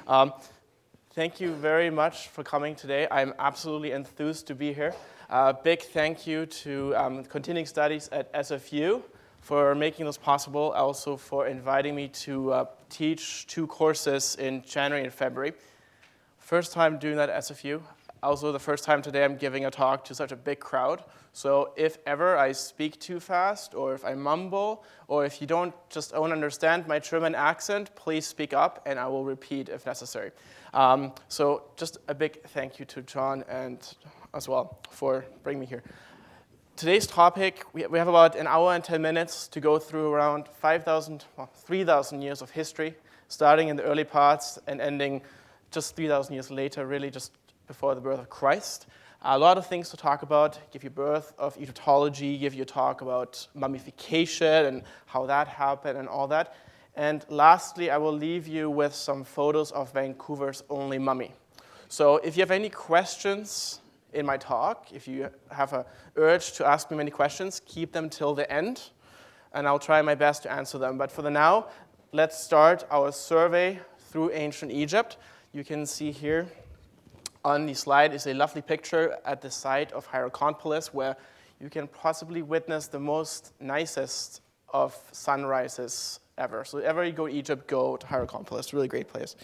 Um, Thank you very much for coming today. I'm absolutely enthused to be here. Big thank you to Continuing Studies at SFU for making this possible, also for inviting me to teach 2 courses in January and February. First time doing that at SFU. Also the first time today I'm giving a talk to such a big crowd. So if ever I speak too fast, or if I mumble, or if you don't understand my German accent, please speak up and I will repeat if necessary. So just a big thank you to John and as well for bringing me here. Today's topic, we have about an hour and 10 minutes to go through around 3,000 years of history, starting in the early parts and ending just 3,000 years later, really just before the birth of Christ. A lot of things to talk about, give you birth of Egyptology, give you a talk about mummification and how that happened and all that. And lastly, I will leave you with some photos of Vancouver's only mummy. So if you have any questions in my talk, if you have an urge to ask me many questions, keep them till the end, and I'll try my best to answer them. But for the now, let's start our survey through ancient Egypt. You can see here on the slide is a lovely picture at the site of Hierakonpolis, where you can possibly witness the most nicest of sunrises ever. So ever you go to Egypt, go to Hierakonpolis. Really great place.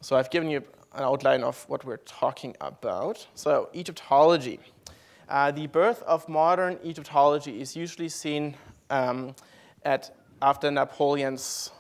So I've given you an outline of what we're talking about. So Egyptology. The birth of modern Egyptology is usually seen after Napoleon's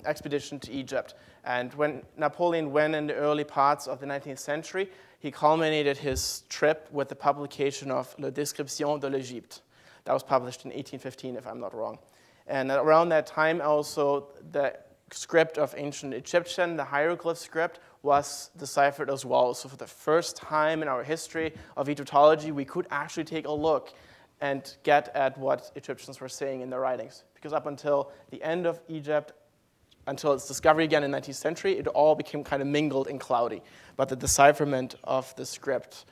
expedition to Egypt. And when Napoleon went in the early parts of the 19th century, he culminated his trip with the publication of Le Description de l'Égypte. That was published in 1815, if I'm not wrong. And around that time also, the script of ancient Egyptian, the hieroglyph script, was deciphered as well. So for the first time in our history of Egyptology, we could actually take a look and get at what Egyptians were saying in their writings. Because up until the end of Egypt, until its discovery again in the 19th century, it all became kind of mingled and cloudy. But the decipherment of the script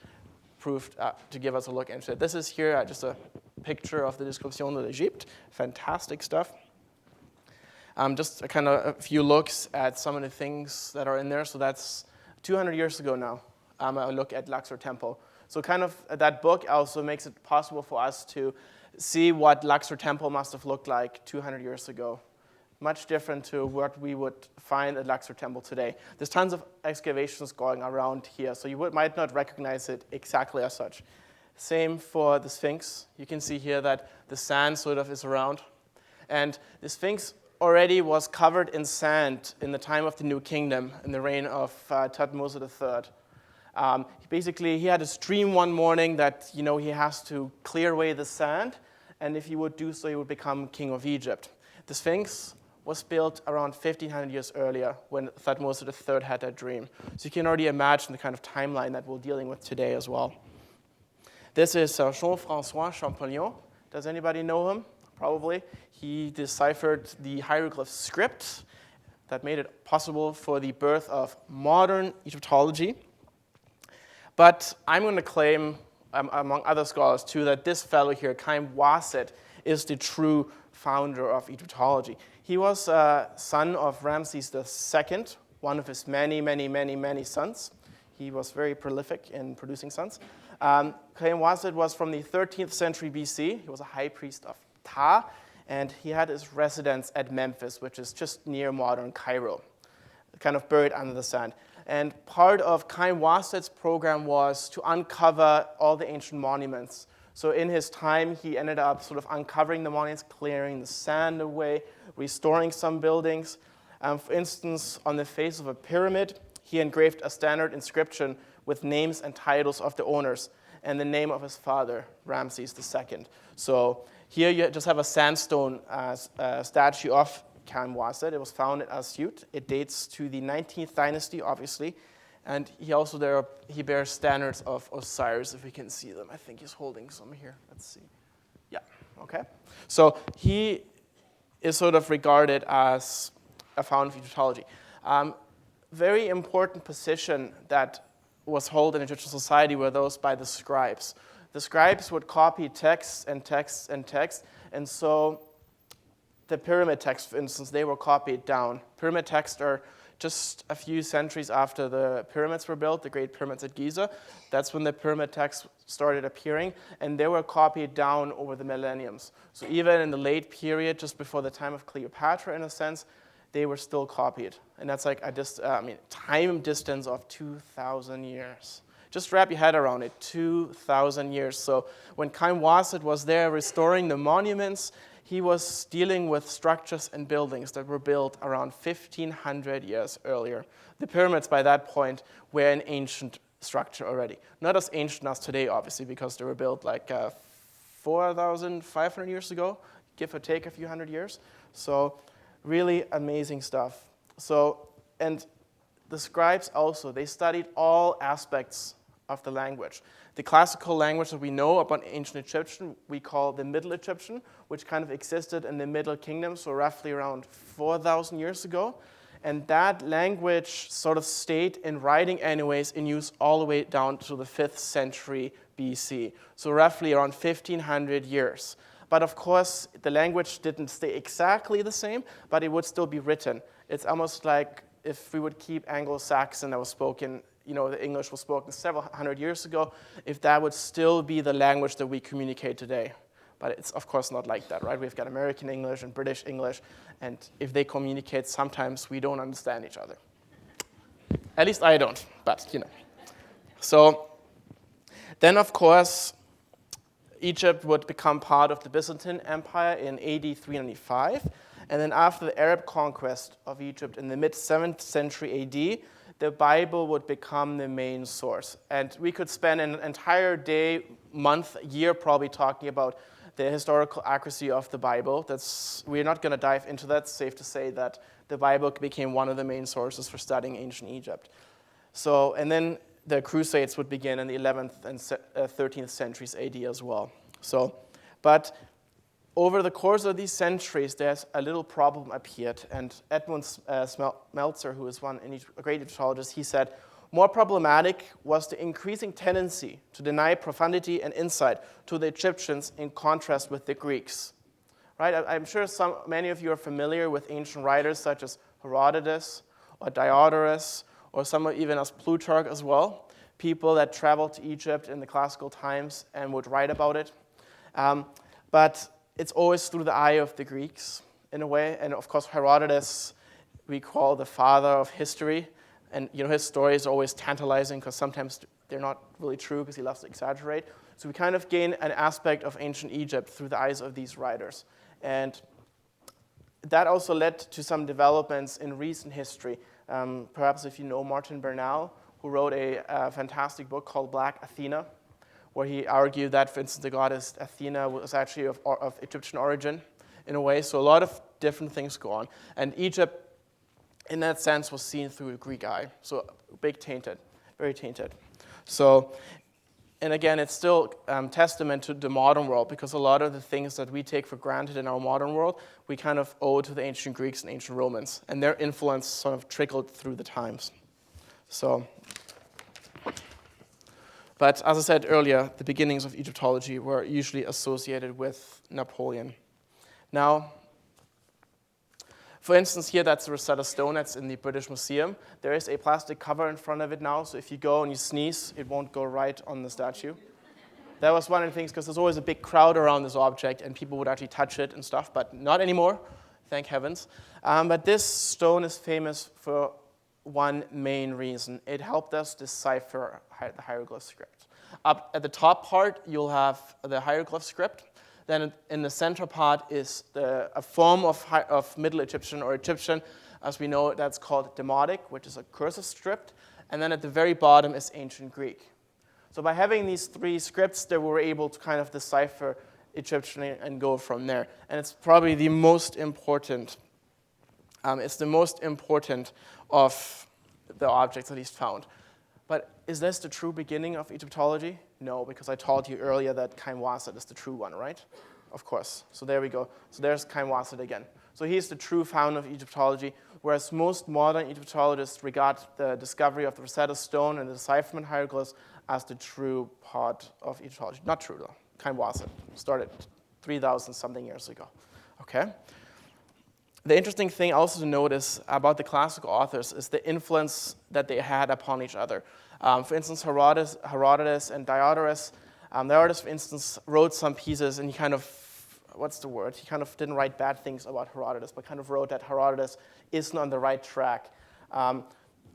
proved to give us a look into it. This is here just a picture of the Description de l'Égypte. Fantastic stuff. Just a few looks at some of the things that are in there. So that's 200 years ago now. A look at Luxor Temple. So kind of that book also makes it possible for us to see what Luxor Temple must have looked like 200 years ago. Much different to what we would find at Luxor Temple today. There's tons of excavations going around here, so you might not recognize it exactly as such. Same for the Sphinx. You can see here that the sand sort of is around. And the Sphinx already was covered in sand in the time of the New Kingdom, in the reign of Thutmose III. Basically, he had a dream one morning that he has to clear away the sand, and if he would do so, he would become king of Egypt. The Sphinx was built around 1,500 years earlier when Thutmose III had that dream. So you can already imagine the kind of timeline that we're dealing with today as well. This is Jean-François Champollion. Does anybody know him? Probably. He deciphered the hieroglyph script that made it possible for the birth of modern Egyptology. But I'm going to claim, among other scholars too, that this fellow here, Chaim Wasset, is the true founder of Egyptology. He was a son of Ramses II, one of his many sons. He was very prolific in producing sons. Chaim Wasset was from the 13th century BC. He was a high priest of Ptah, and he had his residence at Memphis, which is just near modern Cairo, kind of buried under the sand. And part of Chaim Wasset's program was to uncover all the ancient monuments. So in his time, he ended up sort of uncovering the monuments, clearing the sand away, restoring some buildings. For instance, on the face of a pyramid, he engraved a standard inscription with names and titles of the owners and the name of his father, Ramses II. So here you just have a sandstone statue of Chaim Wasset. It was found at Aswan. It dates to the 19th dynasty, obviously. And he bears standards of Osiris, if we can see them. I think he's holding some here. Let's see. Yeah, okay. So he is sort of regarded as a founder of Egyptology. Very important position that was held in Egyptian society were those by the scribes. The scribes would copy texts and texts and texts, and so the pyramid texts, for instance, they were copied down. Pyramid texts are just a few centuries after the pyramids were built, the Great Pyramids at Giza. That's when the pyramid texts started appearing, and they were copied down over the millenniums. So even in the late period, just before the time of Cleopatra, in a sense, they were still copied. And that's like a time distance of 2,000 years. Just wrap your head around it, 2,000 years. So when Khaim Wasit was there restoring the monuments, he was dealing with structures and buildings that were built around 1,500 years earlier. The pyramids, by that point, were an ancient structure already. Not as ancient as today, obviously, because they were built like 4,500 years ago, give or take a few hundred years. So really amazing stuff. So, and the scribes also, they studied all aspects of the language. The classical language that we know about ancient Egyptian, we call the Middle Egyptian, which kind of existed in the Middle Kingdom, so roughly around 4,000 years ago. And that language sort of stayed in writing anyways in use all the way down to the 5th century BC, so roughly around 1,500 years. But of course, the language didn't stay exactly the same, but it would still be written. It's almost like if we would keep Anglo-Saxon that was spoken, the English was spoken several hundred years ago, if that would still be the language that we communicate today. But it's of course not like that, right? We've got American English and British English, and if they communicate, sometimes we don't understand each other. At least I don't, but So then of course, Egypt would become part of the Byzantine Empire in AD 395, and then after the Arab conquest of Egypt in the mid-7th century AD, the Bible would become the main source. And we could spend an entire day, month, year probably talking about the historical accuracy of the Bible. We're not going to dive into that. It's safe to say that the Bible became one of the main sources for studying ancient Egypt. So, and then the Crusades would begin in the 11th and 13th centuries AD as well. So, but over the course of these centuries, there's a little problem appeared. And Edmund Smeltzer, who is a great Egyptologist, he said, more problematic was the increasing tendency to deny profundity and insight to the Egyptians in contrast with the Greeks. Right? I'm sure many of you are familiar with ancient writers such as Herodotus or Diodorus, or some even as Plutarch as well, people that traveled to Egypt in the classical times and would write about it. But it's always through the eye of the Greeks, in a way. And of course, Herodotus, we call the father of history. And his stories are always tantalizing because sometimes they're not really true because he loves to exaggerate. So we kind of gain an aspect of ancient Egypt through the eyes of these writers. And that also led to some developments in recent history. Perhaps if you know Martin Bernal, who wrote a fantastic book called Black Athena, where he argued that, for instance, the goddess Athena was actually of Egyptian origin, in a way. So a lot of different things go on. And Egypt, in that sense, was seen through a Greek eye. So big tainted, very tainted. So, and again, it's still testament to the modern world, because a lot of the things that we take for granted in our modern world, we kind of owe to the ancient Greeks and ancient Romans. And their influence sort of trickled through the times. So, but as I said earlier, the beginnings of Egyptology were usually associated with Napoleon. Now, for instance, here that's a Rosetta Stone that's in the British Museum. There is a plastic cover in front of it now, so if you go and you sneeze, it won't go right on the statue. That was one of the things, because there's always a big crowd around this object, and people would actually touch it and stuff, but not anymore, thank heavens. But this stone is famous for one main reason. It helped us decipher the hieroglyph script. Up at the top part, you'll have the hieroglyph script. Then in the center part is a form of Middle Egyptian or Egyptian, as we know, that's called Demotic, which is a cursive script. And then at the very bottom is Ancient Greek. So by having these three scripts, they were able to kind of decipher Egyptian and go from there. And it's probably the most important. It's the most important of the objects that he's found. But is this the true beginning of Egyptology? No, because I told you earlier that Khaim Wasit is the true one, right? Of course. So there we go. So there's Khaim Wasit again. So he's the true founder of Egyptology, whereas most modern Egyptologists regard the discovery of the Rosetta Stone and the Decipherment hieroglyphs as the true part of Egyptology. Not true, though. Khaim Wasit started 3,000 something years ago. Okay? The interesting thing also to notice about the classical authors is the influence that they had upon each other. For instance, Herodotus and Diodorus. Diodorus, for instance, wrote some pieces, and he kind of, he kind of didn't write bad things about Herodotus, but kind of wrote that Herodotus isn't on the right track.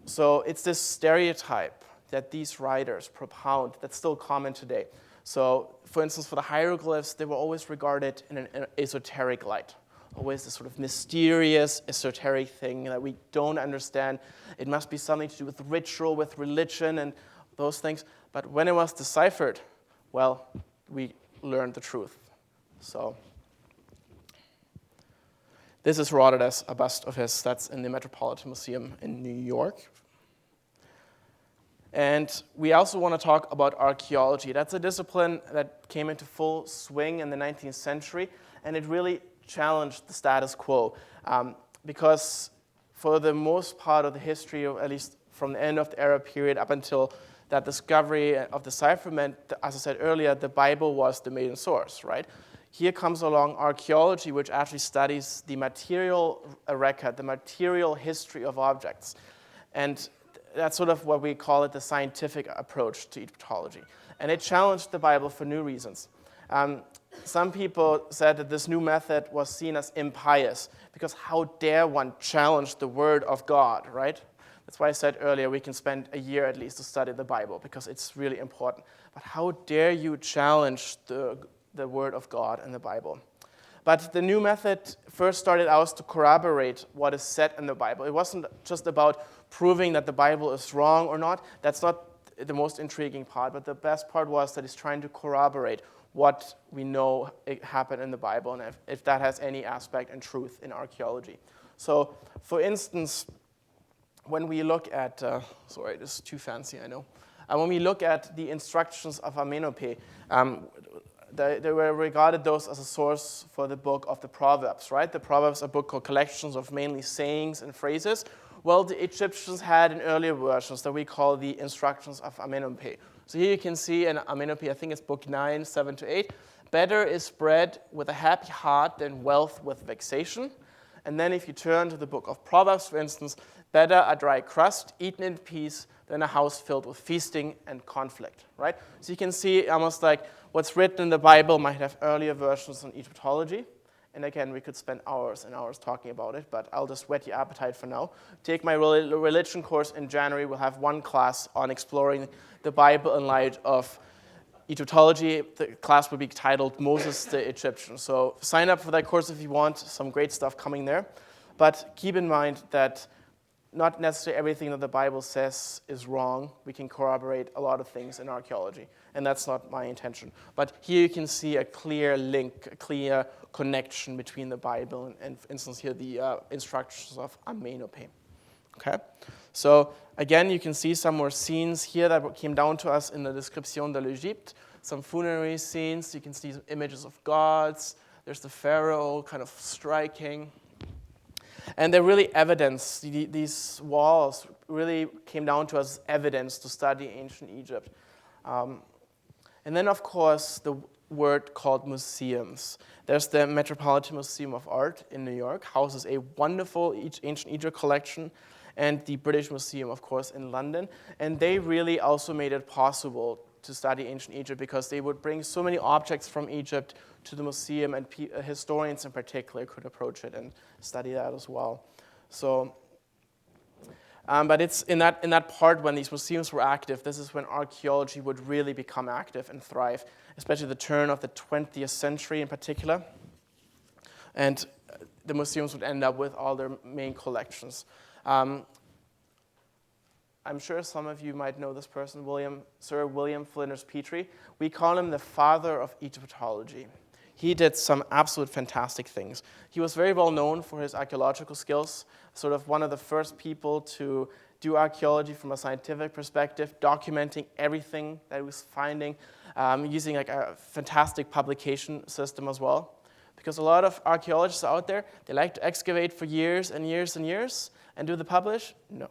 So it's this stereotype that these writers propound that's still common today. So, for instance, for the hieroglyphs, they were always regarded in an esoteric light. Always this sort of mysterious, esoteric thing that we don't understand. It must be something to do with ritual, with religion, and those things. But when it was deciphered, well, we learned the truth. So, this is Herodotus, a bust of his. That's in the Metropolitan Museum in New York. And we also want to talk about archaeology. That's a discipline that came into full swing in the 19th century, and it really challenged the status quo. Because for the most part of the history, of, at least from the end of the Arab period up until that discovery of decipherment, as I said earlier, the Bible was the main source, right? Here comes along archaeology, which actually studies the material record, the material history of objects. And that's sort of what we call it, the scientific approach to Egyptology. And it challenged the Bible for new reasons. Some people said that this new method was seen as impious, because how dare one challenge the word of God, right? That's why I said earlier we can spend a year at least to study the Bible, because it's really important. But how dare you challenge the word of God in the Bible? But the new method first started out to corroborate what is said in the Bible. It wasn't just about proving that the Bible is wrong or not. That's not the most intriguing part, but the best part was that it's trying to corroborate what we know happened in the Bible, and if that has any aspect and truth in archaeology. So, for instance, when we look at, sorry, this is too fancy, I know. When we look at the instructions of Amenhotep, they were regarded those as a source for the book of the Proverbs, right? The Proverbs are a book called collections of mainly sayings and phrases. Well, the Egyptians had in earlier versions that we call the instructions of Amenhotep. So here you can see in Amenhotep, I think it's book 9, 7 to 8, better is bread with a happy heart than wealth with vexation. And then if you turn to the book of Proverbs, for instance, better a dry crust eaten in peace than a house filled with feasting and conflict, right? So you can see almost like what's written in the Bible might have earlier versions on Egyptology. And again, we could spend hours and hours talking about it, but I'll just whet your appetite for now. Take my religion course in January. We'll have one class on exploring the Bible in light of Egyptology. The class will be titled Moses the Egyptian. So sign up for that course if you want. Some great stuff coming there. But keep in mind that not necessarily everything that the Bible says is wrong. We can corroborate a lot of things in archaeology, and that's not my intention. But here you can see a clear link, a clear connection between the Bible and for instance, here the instructions of Amenhotep. Okay? So again, you can see some more scenes here that came down to us in the Description de l'Egypte. Some funerary scenes. You can see some images of gods. There's the pharaoh kind of striking. And they're really evidence. These walls really came down to us as evidence to study ancient Egypt. And then, of course, the word called museums. There's the Metropolitan Museum of Art in New York, houses a wonderful ancient Egypt collection, and the British Museum, of course, in London. And they really also made it possible to study ancient Egypt because they would bring so many objects from Egypt to the museum, and historians in particular could approach it and study that as well. So, but it's in that part when these museums were active, this is when archaeology would really become active and thrive, especially the turn of the 20th century in particular. And the museums would end up with all their main collections. I'm sure some of you might know this person, Sir William Flinders Petrie. We call him the father of Egyptology. He did some absolute fantastic things. He was very well known for his archaeological skills, sort of one of the first people to do archaeology from a scientific perspective, documenting everything that he was finding, using like a fantastic publication system as well. Because a lot of archaeologists out there, they like to excavate for years and years and years, and do they publish? No.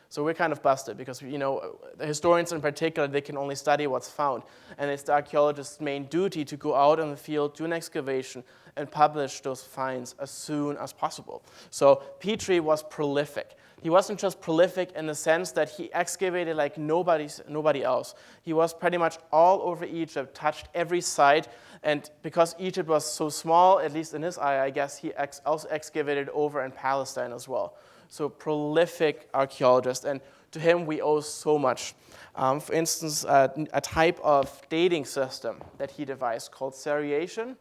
So we're kind of busted because, the historians in particular, they can only study what's found. And it's the archaeologist's main duty to go out in the field, do an excavation, and publish those finds as soon as possible. So Petrie was prolific. He wasn't just prolific in the sense that he excavated like nobody else. He was pretty much all over Egypt, touched every site, and because Egypt was so small, at least in his eye, I guess, he also excavated over in Palestine as well. So prolific archaeologist, and to him we owe so much. For instance, a type of dating system that he devised called seriation.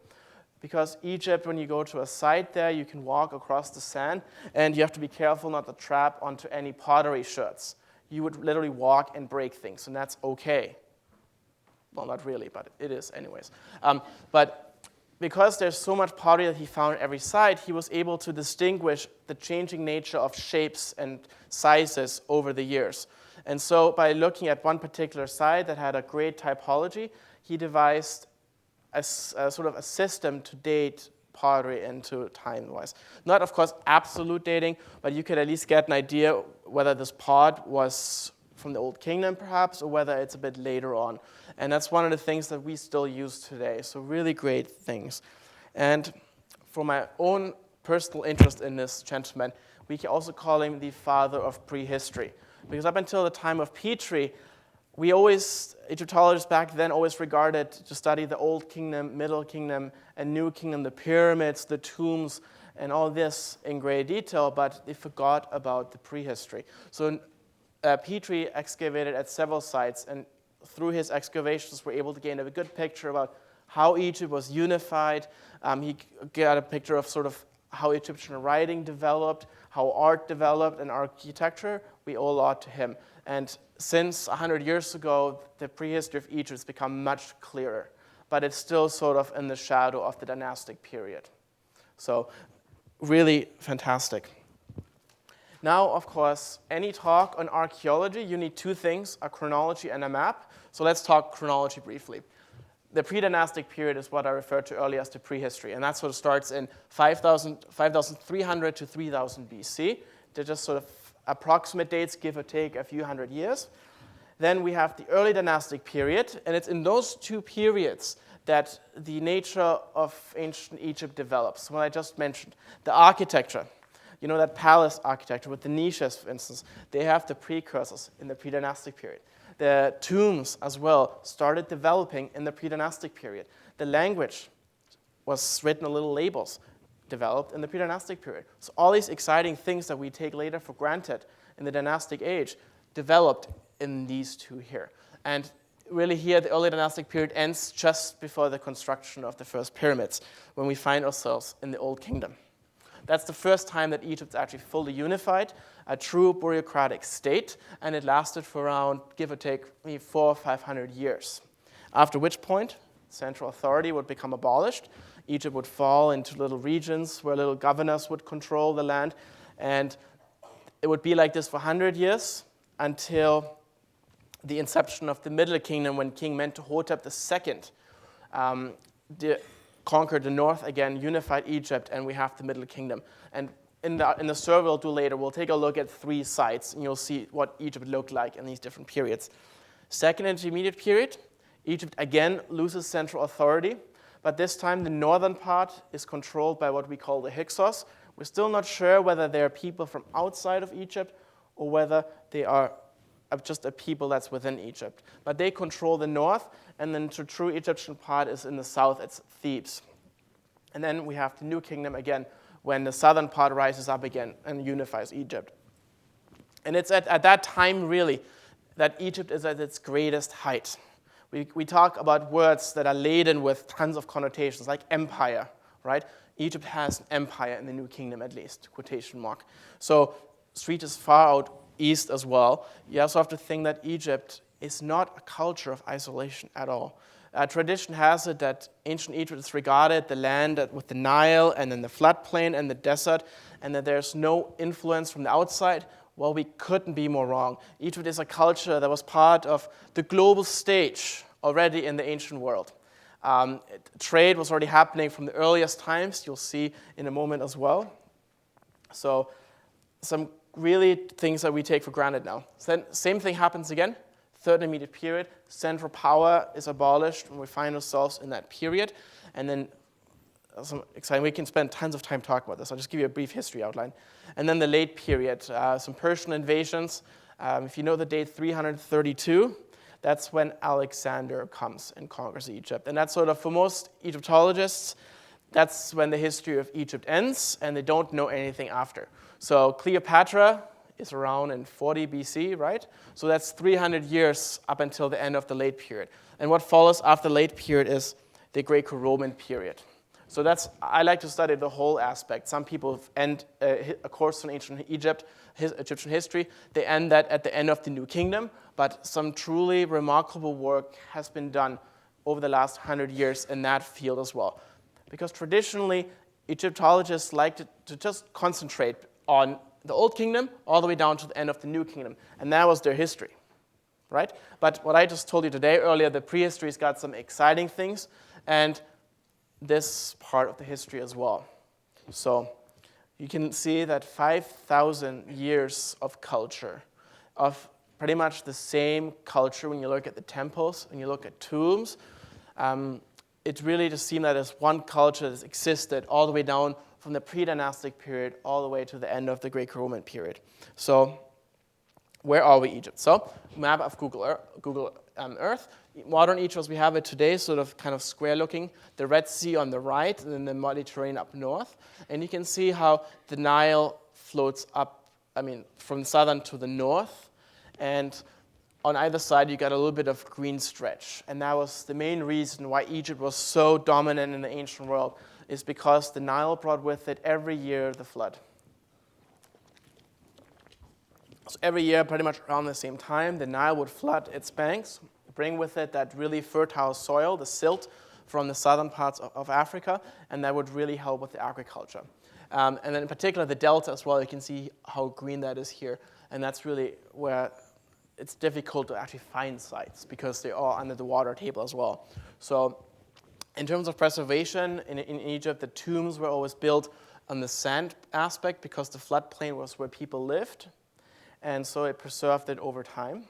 Because Egypt, when you go to a site there, you can walk across the sand, and you have to be careful not to trap onto any pottery sherds. You would literally walk and break things, and that's okay. Well, not really, but it is anyways. But because there's so much pottery that he found at every site, he was able to distinguish the changing nature of shapes and sizes over the years. And so by looking at one particular site that had a great typology, he devised a sort of a system to date pottery into time-wise. Not, of course, absolute dating, but you could at least get an idea whether this pot was from the Old Kingdom, perhaps, or whether it's a bit later on. And that's one of the things that we still use today. So really great things. And for my own personal interest in this gentleman, we can also call him the father of prehistory. Because up until the time of Petrie, Egyptologists back then always regarded to study the Old Kingdom, Middle Kingdom, and New Kingdom, the pyramids, the tombs, and all this in great detail, but they forgot about the prehistory. So Petrie excavated at several sites, and through his excavations were able to gain a good picture about how Egypt was unified. He got a picture of sort of how Egyptian writing developed, how art developed, and architecture. We owe a lot to him. And since 100 years ago, the prehistory of Egypt has become much clearer, but it's still sort of in the shadow of the dynastic period. So really fantastic. Now, of course, any talk on archaeology, you need two things, a chronology and a map. So let's talk chronology briefly. The pre-dynastic period is what I referred to earlier as the prehistory, and that sort of starts in 5,300 to 3000 BC. They're just sort of approximate dates, give or take a few hundred years. Then we have the early dynastic period, and it's in those two periods that the nature of ancient Egypt develops. What I just mentioned, the architecture, that palace architecture with the niches, for instance, they have the precursors in the pre-dynastic period. The tombs as well started developing in the pre-dynastic period. The language was written on little labels, developed in the pre-dynastic period. So all these exciting things that we take later for granted in the dynastic age developed in these two here. And really here, the early dynastic period ends just before the construction of the first pyramids, when we find ourselves in the Old Kingdom. That's the first time that Egypt's actually fully unified, a true bureaucratic state, and it lasted for around, give or take, maybe 400 or 500 years. After which point, central authority would become abolished. Egypt would fall into little regions where little governors would control the land, and it would be like this for 100 years until the inception of the Middle Kingdom, when King Mentuhotep II conquered the north again, unified Egypt, and we have the Middle Kingdom. And in the survey we'll do later, we'll take a look at 3 sites, and you'll see what Egypt looked like in these different periods. Second intermediate period, Egypt again loses central authority, but this time the northern part is controlled by what we call the Hyksos. We're still not sure whether they are people from outside of Egypt or whether they are just a people that's within Egypt. But they control the north, and then the true Egyptian part is in the south, it's Thebes. And then we have the New Kingdom again, when the southern part rises up again and unifies Egypt. And it's at that time, really, that Egypt is at its greatest height. We talk about words that are laden with tons of connotations, like empire, right? Egypt has an empire in the New Kingdom, at least, quotation mark. So Crete is far out east as well. You also have to think that Egypt is not a culture of isolation at all. Tradition has it that ancient Egypt is regarded the land with the Nile and then the floodplain and the desert, and that there's no influence from the outside. Well, we couldn't be more wrong. Egypt is a culture that was part of the global stage already in the ancient world. Trade was already happening from the earliest times, you'll see in a moment as well. So some really things that we take for granted now. So then same thing happens again. Third Immediate Period, central power is abolished when we find ourselves in that period. And then some exciting, we can spend tons of time talking about this. I'll just give you a brief history outline. And then the Late Period, some Persian invasions. If you know the date 332, that's when Alexander comes and conquers Egypt. And that's sort of, for most Egyptologists, that's when the history of Egypt ends, and they don't know anything after. So Cleopatra is around in 40 BC, right? So that's 300 years up until the end of the Late Period. And what follows after the Late Period is the Greco-Roman period. So I like to study the whole aspect. Some people end a course on ancient Egypt, Egyptian history. They end that at the end of the New Kingdom, but some truly remarkable work has been done over the last 100 years in that field as well. Because traditionally, Egyptologists like to just concentrate on the Old Kingdom all the way down to the end of the New Kingdom, and that was their history, right? But what I just told you today earlier, the prehistory's got some exciting things, and this part of the history as well. So you can see that 5,000 years of culture, of pretty much the same culture when you look at the temples, when you look at tombs. It really just seems that there's one culture that's existed all the way down from the pre-dynastic period all the way to the end of the Greco-Roman period. So where are we, Egypt? So map of Google Earth. Modern Egypt as we have it today, sort of kind of square looking. The Red Sea on the right, and then the Mediterranean up north. And you can see how the Nile floats up, from southern to the north. And on either side, you got a little bit of green stretch. And that was the main reason why Egypt was so dominant in the ancient world, is because the Nile brought with it every year the flood. So every year, pretty much around the same time, the Nile would flood its banks, bring with it that really fertile soil, the silt from the southern parts of Africa, and that would really help with the agriculture. And then in particular, the delta as well, you can see how green that is here. And that's really where it's difficult to actually find sites because they're all under the water table as well. So in terms of preservation, in Egypt, the tombs were always built on the sand aspect because the floodplain was where people lived. And so it preserved it over time.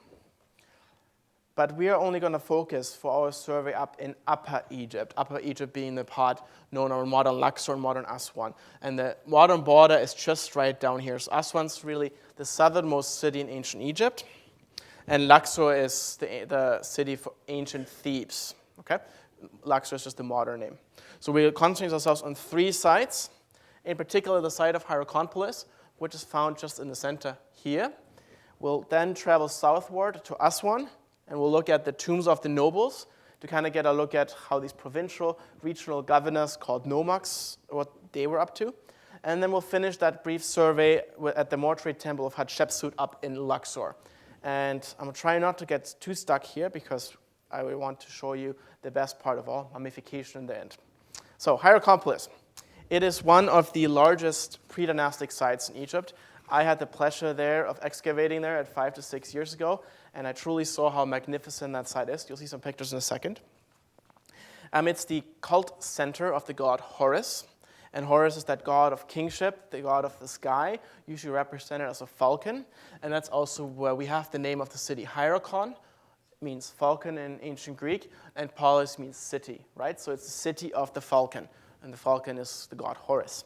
But we are only going to focus for our survey up in Upper Egypt being the part known as modern Luxor and modern Aswan. And the modern border is just right down here. So Aswan's really the southernmost city in ancient Egypt. And Luxor is the city for ancient Thebes. Okay? Luxor is just the modern name. So we'll concentrate ourselves on 3 sites, in particular the site of Hierakonpolis, which is found just in the center here. We'll then travel southward to Aswan, and we'll look at the tombs of the nobles to kind of get a look at how these provincial, regional governors called nomarchs, what they were up to. And then we'll finish that brief survey at the mortuary temple of Hatshepsut up in Luxor. And I'm going to try not to get too stuck here because I want to show you the best part of all, mummification in the end. So Hierakonpolis. It is one of the largest pre-dynastic sites in Egypt. I had the pleasure there of excavating there 5 to 6 years ago, and I truly saw how magnificent that site is. You'll see some pictures in a second. It's the cult center of the god Horus, and Horus is that god of kingship, the god of the sky, usually represented as a falcon, and that's also where we have the name of the city. Hierakon means falcon in ancient Greek, and polis means city, right? So it's the city of the falcon, and the falcon is the god Horus.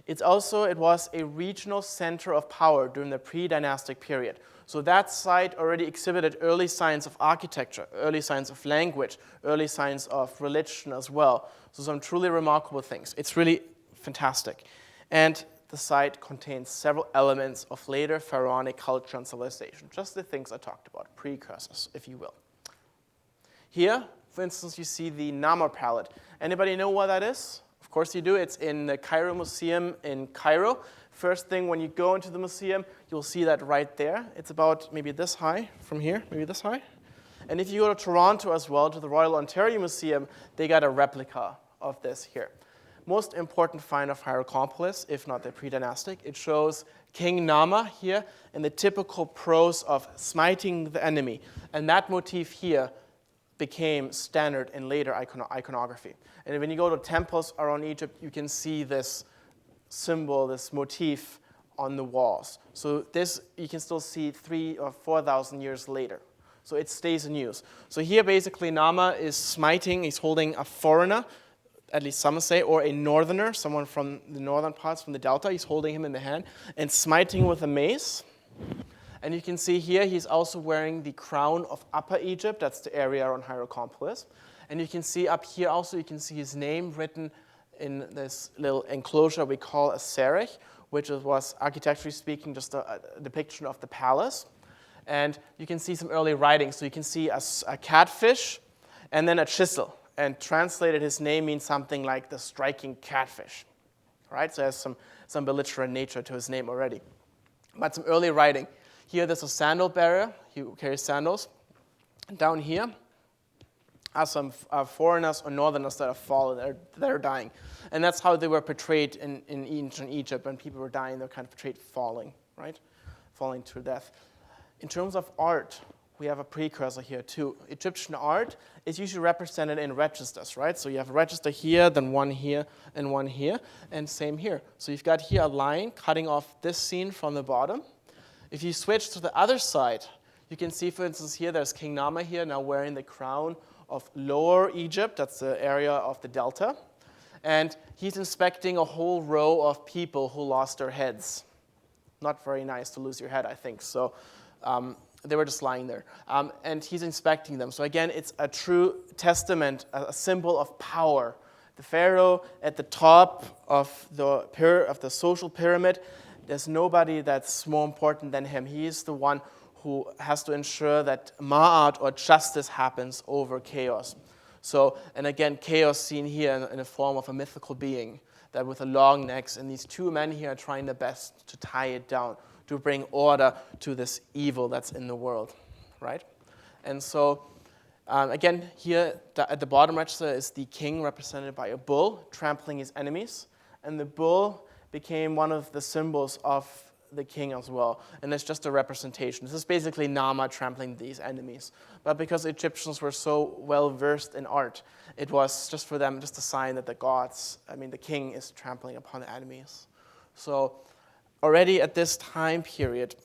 It was a regional center of power during the pre-dynastic period. So that site already exhibited early signs of architecture, early signs of language, early signs of religion as well. So some truly remarkable things. It's really fantastic. And the site contains several elements of later pharaonic culture and civilization, just the things I talked about, precursors, if you will. Here, for instance, you see the Nama palette. Anybody know what that is? Of course you do. It's in the Cairo Museum in Cairo. First thing, when you go into the museum, you'll see that right there. It's about maybe this high from here, maybe this high. And if you go to Toronto as well, to the Royal Ontario Museum, they got a replica of this here. Most important find of Hierakonpolis, if not the pre-dynastic, it shows King Nama here in the typical prose of smiting the enemy. And that motif here became standard in later iconography. And when you go to temples around Egypt, you can see this symbol, this motif on the walls. So this you can still see 3,000 or 4,000 years later. So it stays in use. So here basically Nama is smiting, he's holding a foreigner, at least some say, or a northerner, someone from the northern parts, from the delta. He's holding him in the hand and smiting with a mace. And you can see here he's also wearing the crown of Upper Egypt. That's the area around Hierakonpolis. And you can see up here also, you can see his name written in this little enclosure we call a serech, which was, architecturally speaking, just a depiction of the palace. And you can see some early writing. So you can see a catfish and then a chisel. And translated, his name means something like the striking catfish. Right? So there's some belligerent nature to his name already. But some early writing. Here there's a sandal bearer. He carries sandals. And down here are some foreigners or northerners that have fallen, that are dying. And that's how they were portrayed in ancient Egypt. When people were dying, they were kind of portrayed falling, right? Falling to death. In terms of art, we have a precursor here too. Egyptian art is usually represented in registers, right? So you have a register here, then one here, and same here. So you've got here a line cutting off this scene from the bottom. If you switch to the other side, you can see, for instance, here there's King Nama here now wearing the crown of Lower Egypt. That's the area of the delta. And he's inspecting a whole row of people who lost their heads. Not very nice to lose your head, I think. So they were just lying there. And he's inspecting them. So again, it's a true testament, a symbol of power. The pharaoh at the top of the social pyramid, there's nobody that's more important than him. He is the one who has to ensure that ma'at, or justice, happens over chaos. So, and again, chaos seen here in the form of a mythical being that with a long neck, and these two men here are trying their best to tie it down, to bring order to this evil that's in the world, right? And so, again, here at the bottom register is the king represented by a bull trampling his enemies, and the bull became one of the symbols of the king as well, and it's just a representation. This is basically Nama trampling these enemies. But because Egyptians were so well versed in art, it was just for them just a sign that the king is trampling upon the enemies. So already at this time period,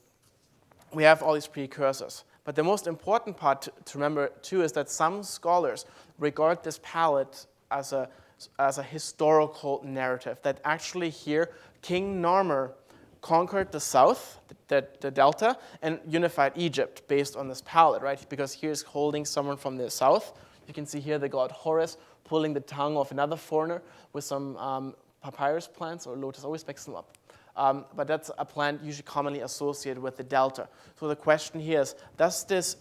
we have all these precursors. But the most important part to remember too is that some scholars regard this palette as a historical narrative, that actually here King Narmer conquered the south, the delta, and unified Egypt based on this palette, right? Because here's holding someone from the south. You can see here the god Horus pulling the tongue of another foreigner with some papyrus plants, or lotus, always mix them up. But that's a plant usually commonly associated with the delta. So the question here is, does the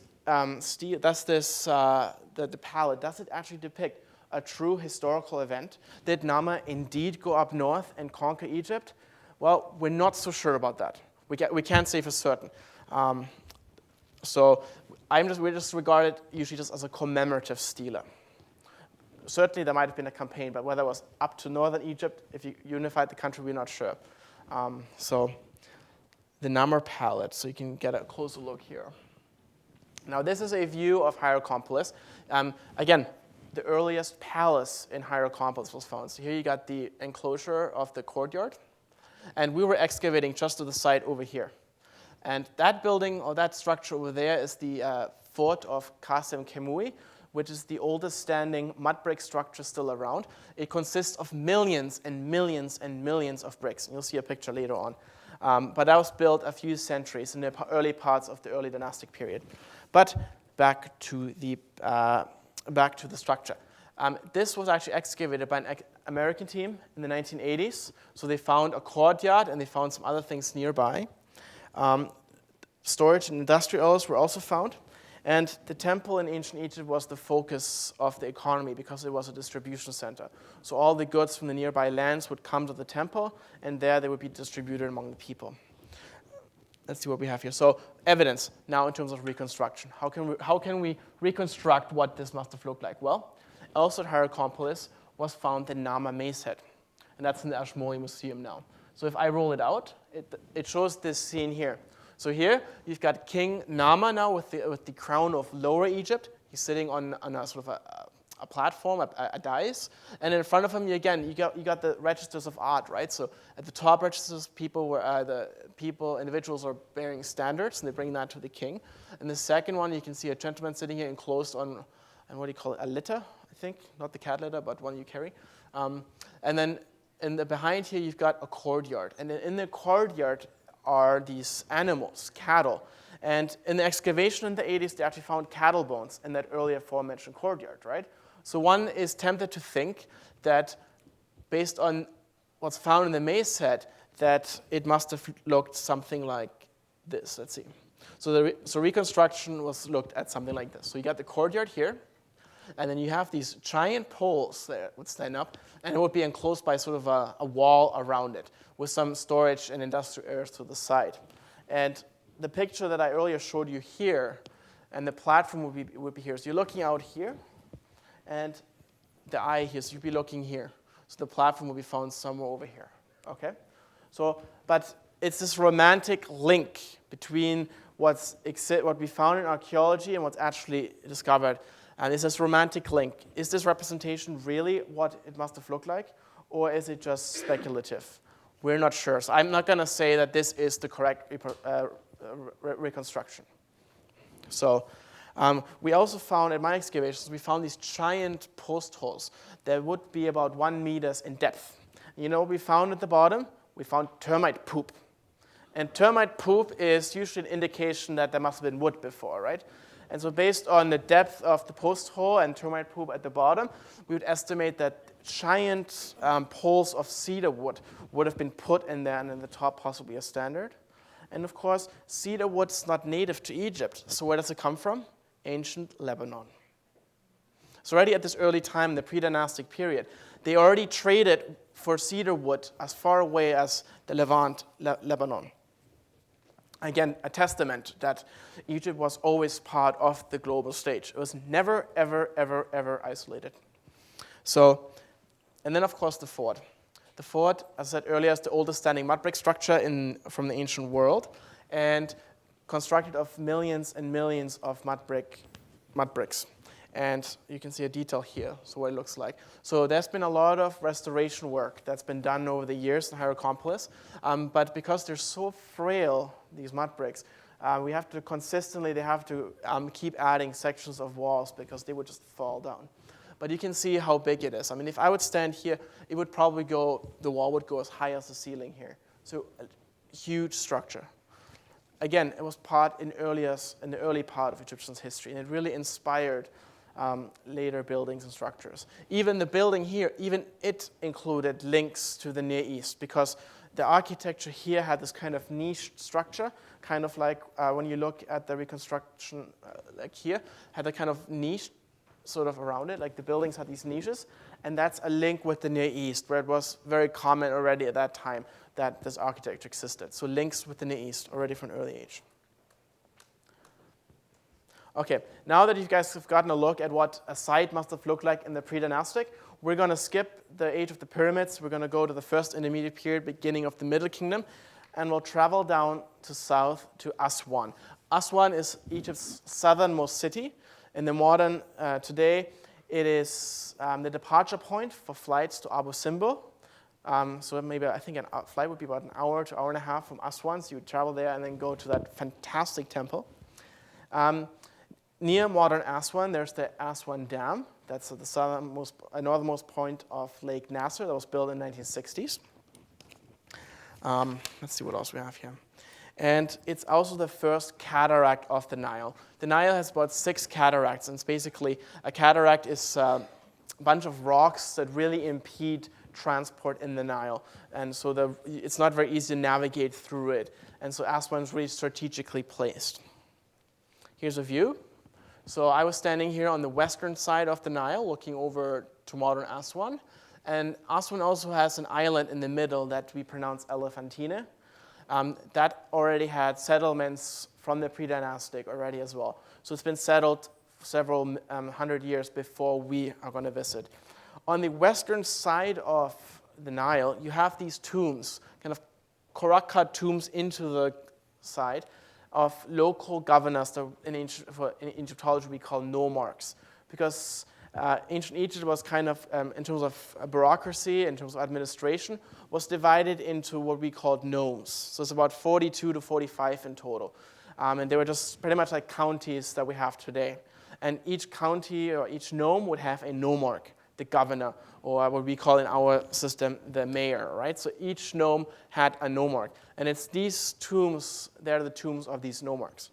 palette, does it actually depict a true historical event? Did Nama indeed go up north and conquer Egypt? Well, we're not so sure about that. We can't say for certain. So we just regard it usually just as a commemorative stela. Certainly there might have been a campaign, but whether it was up to northern Egypt, if you unified the country, we're not sure. So the Namur palette, so you can get a closer look here. Now this is a view of Hierakonpolis. Again, the earliest palace in Hierakonpolis was found. So here you got the enclosure of the courtyard. And we were excavating just to the side over here. And that building, or that structure over there, is the fort of Qasem Kemui, which is the oldest standing mud brick structure still around. It consists of millions and millions and millions of bricks. And you'll see a picture later on. But that was built a few centuries in the early parts of the early dynastic period. But back to the structure. This was actually excavated by an American team in the 1980s. So they found a courtyard and they found some other things nearby. Storage and industrials were also found. And the temple in ancient Egypt was the focus of the economy because it was a distribution center. So all the goods from the nearby lands would come to the temple, and there they would be distributed among the people. Let's see what we have here. So evidence now in terms of reconstruction. How can we reconstruct what this must have looked like? Well, also at Hierakonpolis was found the Nama mace head, and that's in the Ashmolean Museum now. So if I roll it out, it shows this scene here. So here you've got King Nama now with the crown of Lower Egypt. He's sitting on a sort of platform, a dais, and in front of him, you got the registers of art, right? So at the top registers, individuals are bearing standards, and they bring that to the king. And the second one, you can see a gentleman sitting here enclosed on, and what do you call it, a litter, I think, not the cat litter, but one you carry. And then behind here, you've got a courtyard, and in the courtyard are these animals, cattle. And in the excavation in the 80s, they actually found cattle bones in that earlier aforementioned courtyard, right? So one is tempted to think that, based on what's found in the maze head, that it must have looked something like this. Let's see. So reconstruction was looked at something like this. So you got the courtyard here, and then you have these giant poles that would stand up, and it would be enclosed by sort of a wall around it, with some storage and industrial areas to the side. And the picture that I earlier showed you here, and the platform would be here. So you're looking out here, and the eye here, so you'd be looking here. So the platform will be found somewhere over here, okay? So, but it's this romantic link between what we found in archaeology and what's actually discovered. And it's this romantic link. Is this representation really what it must have looked like, or is it just speculative? We're not sure. So I'm not going to say that this is the correct reconstruction. So we also found, at my excavations, we found these giant post holes that would be about 1 meter in depth. You know what we found at the bottom? We found termite poop. And termite poop is usually an indication that there must have been wood before, right? And so based on the depth of the post hole and termite poop at the bottom, we would estimate that giant poles of cedar wood would have been put in there, and in the top possibly a standard. And of course, cedar wood is not native to Egypt. So where does it come from? Ancient Lebanon. So already at this early time, in the pre-dynastic period, they already traded for cedar wood as far away as the Levant, Lebanon. Again, a testament that Egypt was always part of the global stage. It was never, ever, ever, ever isolated. So, and then of course the fort. The fort, as I said earlier, is the oldest standing mud brick structure from the ancient world, and constructed of millions and millions of mud bricks. And you can see a detail here, so what it looks like. So there's been a lot of restoration work that's been done over the years in Hierakonpolis, but because they're so frail, these mud bricks, they have to keep adding sections of walls because they would just fall down. But you can see how big it is. I mean, if I would stand here, the wall would go as high as the ceiling here. So a huge structure. Again, it was in the early part of Egyptian history, and it really inspired later buildings and structures. Even the building here, even it included links to the Near East, because the architecture here had this kind of niche structure, kind of like when you look at the reconstruction, like here, had a kind of niche sort of around it, like the buildings had these niches, and that's a link with the Near East, where it was very common already at that time that this architecture existed. So links with the Near East already from an early age. Okay, now that you guys have gotten a look at what a site must have looked like in the pre-dynastic, we're going to skip the age of the pyramids. We're going to go to the first intermediate period, beginning of the Middle Kingdom, and we'll travel down to south to Aswan. Aswan is Egypt's southernmost city. In the modern, today, it is the departure point for flights to Abu Simbel. So maybe I think a flight would be about an hour to hour and a half from Aswan. So you would travel there and then go to that fantastic temple. Near modern Aswan, there's the Aswan Dam. That's at the northernmost point of Lake Nasser that was built in the 1960s. Let's see what else we have here. And it's also the first cataract of the Nile. The Nile has about 6 cataracts, and it's basically a cataract is a bunch of rocks that really impede transport in the Nile. And so it's not very easy to navigate through it. And so Aswan is really strategically placed. Here's a view. So I was standing here on the western side of the Nile, looking over to modern Aswan. And Aswan also has an island in the middle that we pronounce Elephantine. That already had settlements from the pre-dynastic already as well. So it's been settled several hundred years before we are going to visit. On the western side of the Nile, you have these tombs, kind of rock-cut tombs into the side of local governors that in Egyptology we call nomarchs. Because Ancient Egypt was kind of, in terms of bureaucracy, in terms of administration, was divided into what we called nomes. So it's about 42 to 45 in total. And they were just pretty much like counties that we have today. And each county or each nome would have a nomarch, the governor, or what we call in our system the mayor, right? So each nome had a nomarch. And it's these tombs, they're the tombs of these nomarchs.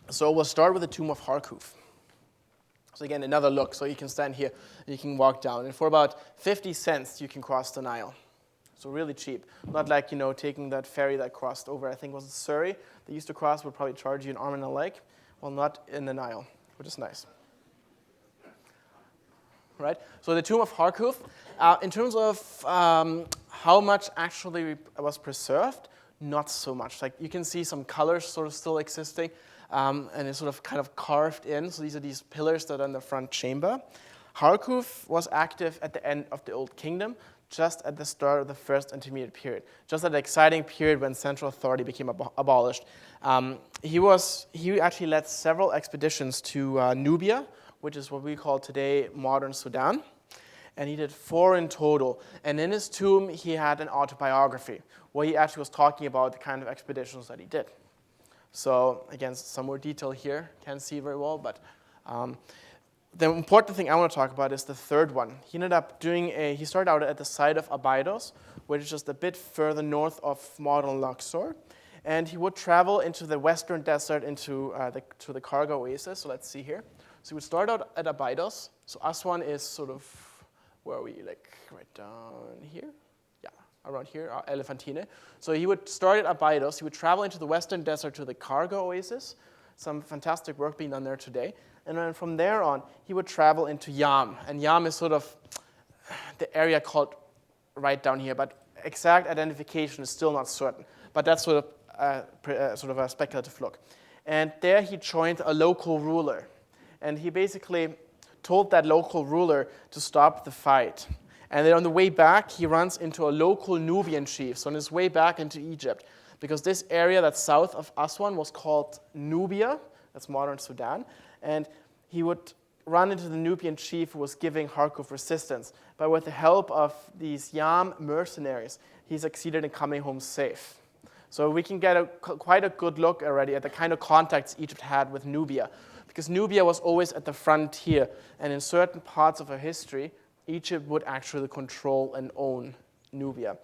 So we'll start with the tomb of Harkuf. So again, another look. So you can stand here, you can walk down. And for about 50 cents, you can cross the Nile. So really cheap. Not like, taking that ferry that crossed over, I think it was Surrey. They used to cross, would probably charge you an arm and a leg. Well, not in the Nile, which is nice. Right? So the tomb of Harkuf, in terms of how much actually was preserved, not so much. Like you can see some colors sort of still existing, and it's sort of kind of carved in. So these are these pillars that are in the front chamber. Harkuf was active at the end of the Old Kingdom, just at the start of the first intermediate period, just at the exciting period when central authority became abolished. He actually led several expeditions to Nubia, which is what we call today modern Sudan, and he did 4 in total. And in his tomb, he had an autobiography where he actually was talking about the kind of expeditions that he did. So again, some more detail here, can't see very well, but the important thing I want to talk about is the third one. He ended up he started out at the site of Abydos, which is just a bit further north of modern Luxor. And he would travel into the western desert, to the Karga oasis. So let's see here. So he would start out at Abydos. So Aswan is sort of, where are we, like right down here? Yeah, around here, Elephantine. So he would start at Abydos. He would travel into the western desert to the Karga oasis. Some fantastic work being done there today. And then from there on, he would travel into Yam. And Yam is sort of the area called right down here. But exact identification is still not certain. But that's sort of a speculative look. And there he joined a local ruler. And he basically told that local ruler to stop the fight. And then on the way back, he runs into a local Nubian chief. So on his way back into Egypt, because this area that's south of Aswan was called Nubia, that's modern Sudan. And he would run into the Nubian chief who was giving Harkuf resistance. But with the help of these Yam mercenaries, he succeeded in coming home safe. So we can get quite a good look already at the kind of contacts Egypt had with Nubia. Because Nubia was always at the frontier, and in certain parts of her history, Egypt would actually control and own Nubia.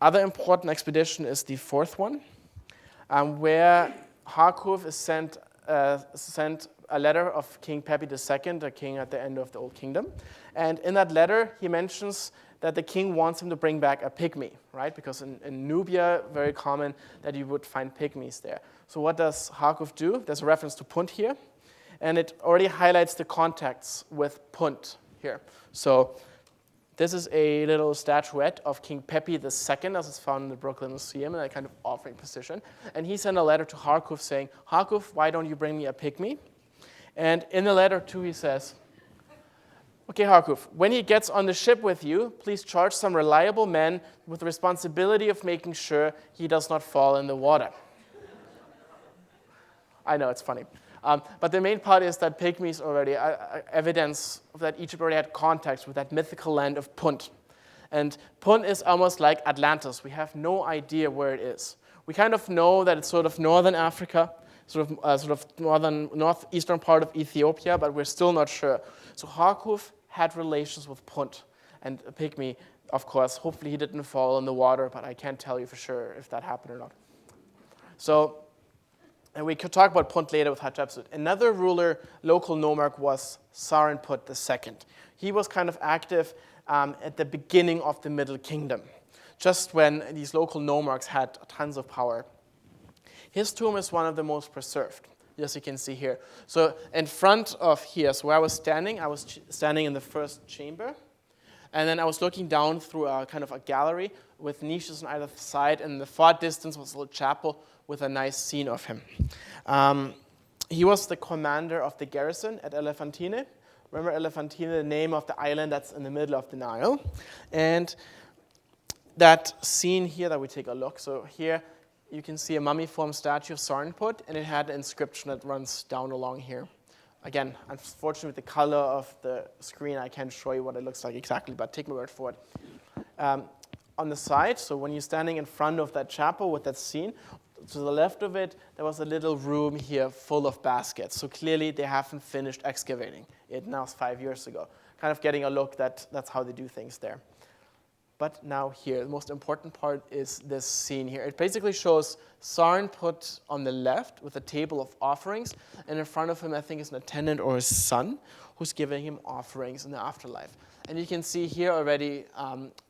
Other important expedition is the fourth one, where Harkuf is sent a letter of King Petrie II, the king at the end of the Old Kingdom. And in that letter, he mentions that the king wants him to bring back a pygmy, right? Because in Nubia, very common that you would find pygmies there. So what does Harkuf do? There's a reference to Punt here, and it already highlights the contacts with Punt here. So this is a little statuette of King Petrie II, as is found in the Brooklyn Museum, in a kind of offering position. And he sent a letter to Harkuf saying, Harkuf, why don't you bring me a pygmy? And in the letter, too, he says, okay, Harkuf, when he gets on the ship with you, please charge some reliable men with the responsibility of making sure he does not fall in the water. I know, it's funny. But the main part is that pygmies already evidence that Egypt already had contacts with that mythical land of Punt. And Punt is almost like Atlantis. We have no idea where it is. We kind of know that it's sort of northern Africa, sort of northeastern part of Ethiopia, but we're still not sure. So Harkuf had relations with Punt. And a pygmy, of course, hopefully he didn't fall in the water, but I can't tell you for sure if that happened or not. So, and we could talk about Punt later with Hatshepsut. Another ruler, local nomarch, was Sarenput II. He was kind of active at the beginning of the Middle Kingdom, just when these local nomarchs had tons of power. His tomb is one of the most preserved, as you can see here. So in front of here, so where I was standing in the first chamber, and then I was looking down through a kind of a gallery with niches on either side, and in the far distance was a little chapel with a nice scene of him. He was the commander of the garrison at Elephantine. Remember Elephantine, the name of the island that's in the middle of the Nile. And that scene here that we take a look. So here you can see a mummy-formed statue of Sarenput, and it had an inscription that runs down along here. Again, unfortunately, with the color of the screen, I can't show you what it looks like exactly, but take my word for it. On the side, so when you're standing in front of that chapel with that scene, to the left of it, there was a little room here full of baskets. So clearly, they haven't finished excavating it now 5 years ago. Kind of getting a look that's how they do things there. But now here, the most important part is this scene here. It basically shows Sarnput on the left with a table of offerings, and in front of him, I think, is an attendant or his son who's giving him offerings in the afterlife. And you can see here already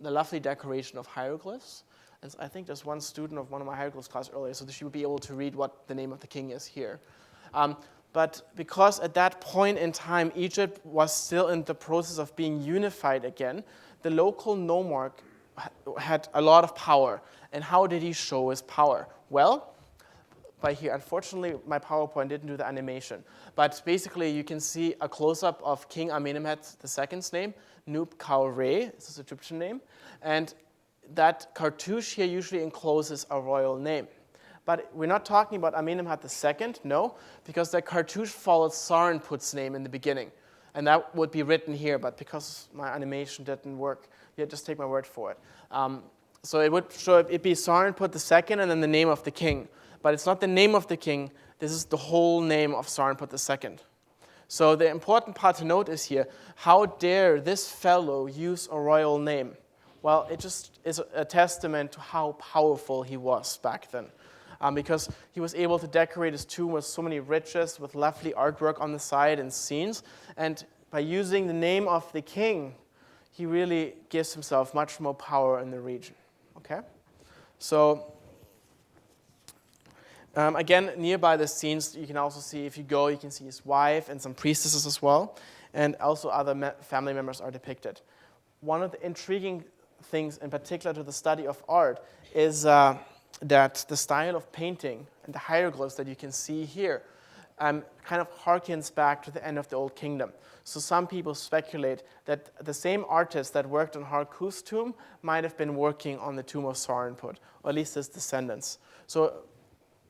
the lovely decoration of hieroglyphs. And I think there's one student of one of my hieroglyphs class earlier, so she would be able to read what the name of the king is here. But because at that point in time, Egypt was still in the process of being unified again, the local nomarch had a lot of power. And how did he show his power? Well, by here, unfortunately, my PowerPoint didn't do the animation. But basically, you can see a close-up of King Amenemhet II's name, Nub Kaure, is his Egyptian name. And that cartouche here usually encloses a royal name. But we're not talking about Amenemhet II, no, because the cartouche followed Sarnput's name in the beginning. And that would be written here, but because my animation didn't work, yeah, just take my word for it. So it would show it'd be Sarnput II and then the name of the king. But it's not the name of the king, this is the whole name of Sarnput II. So the important part to note is here, how dare this fellow use a royal name? Well, it just is a testament to how powerful he was back then. Because he was able to decorate his tomb with so many riches, with lovely artwork on the side and scenes. And by using the name of the king, he really gives himself much more power in the region. Okay? So, again, nearby the scenes, you can also see, if you go, you can see his wife and some priestesses as well. And also other family members are depicted. One of the intriguing things, in particular to the study of art, is that the style of painting and the hieroglyphs that you can see here kind of harkens back to the end of the Old Kingdom. So some people speculate that the same artist that worked on Harku's tomb might have been working on the tomb of Sarnput, or at least his descendants. So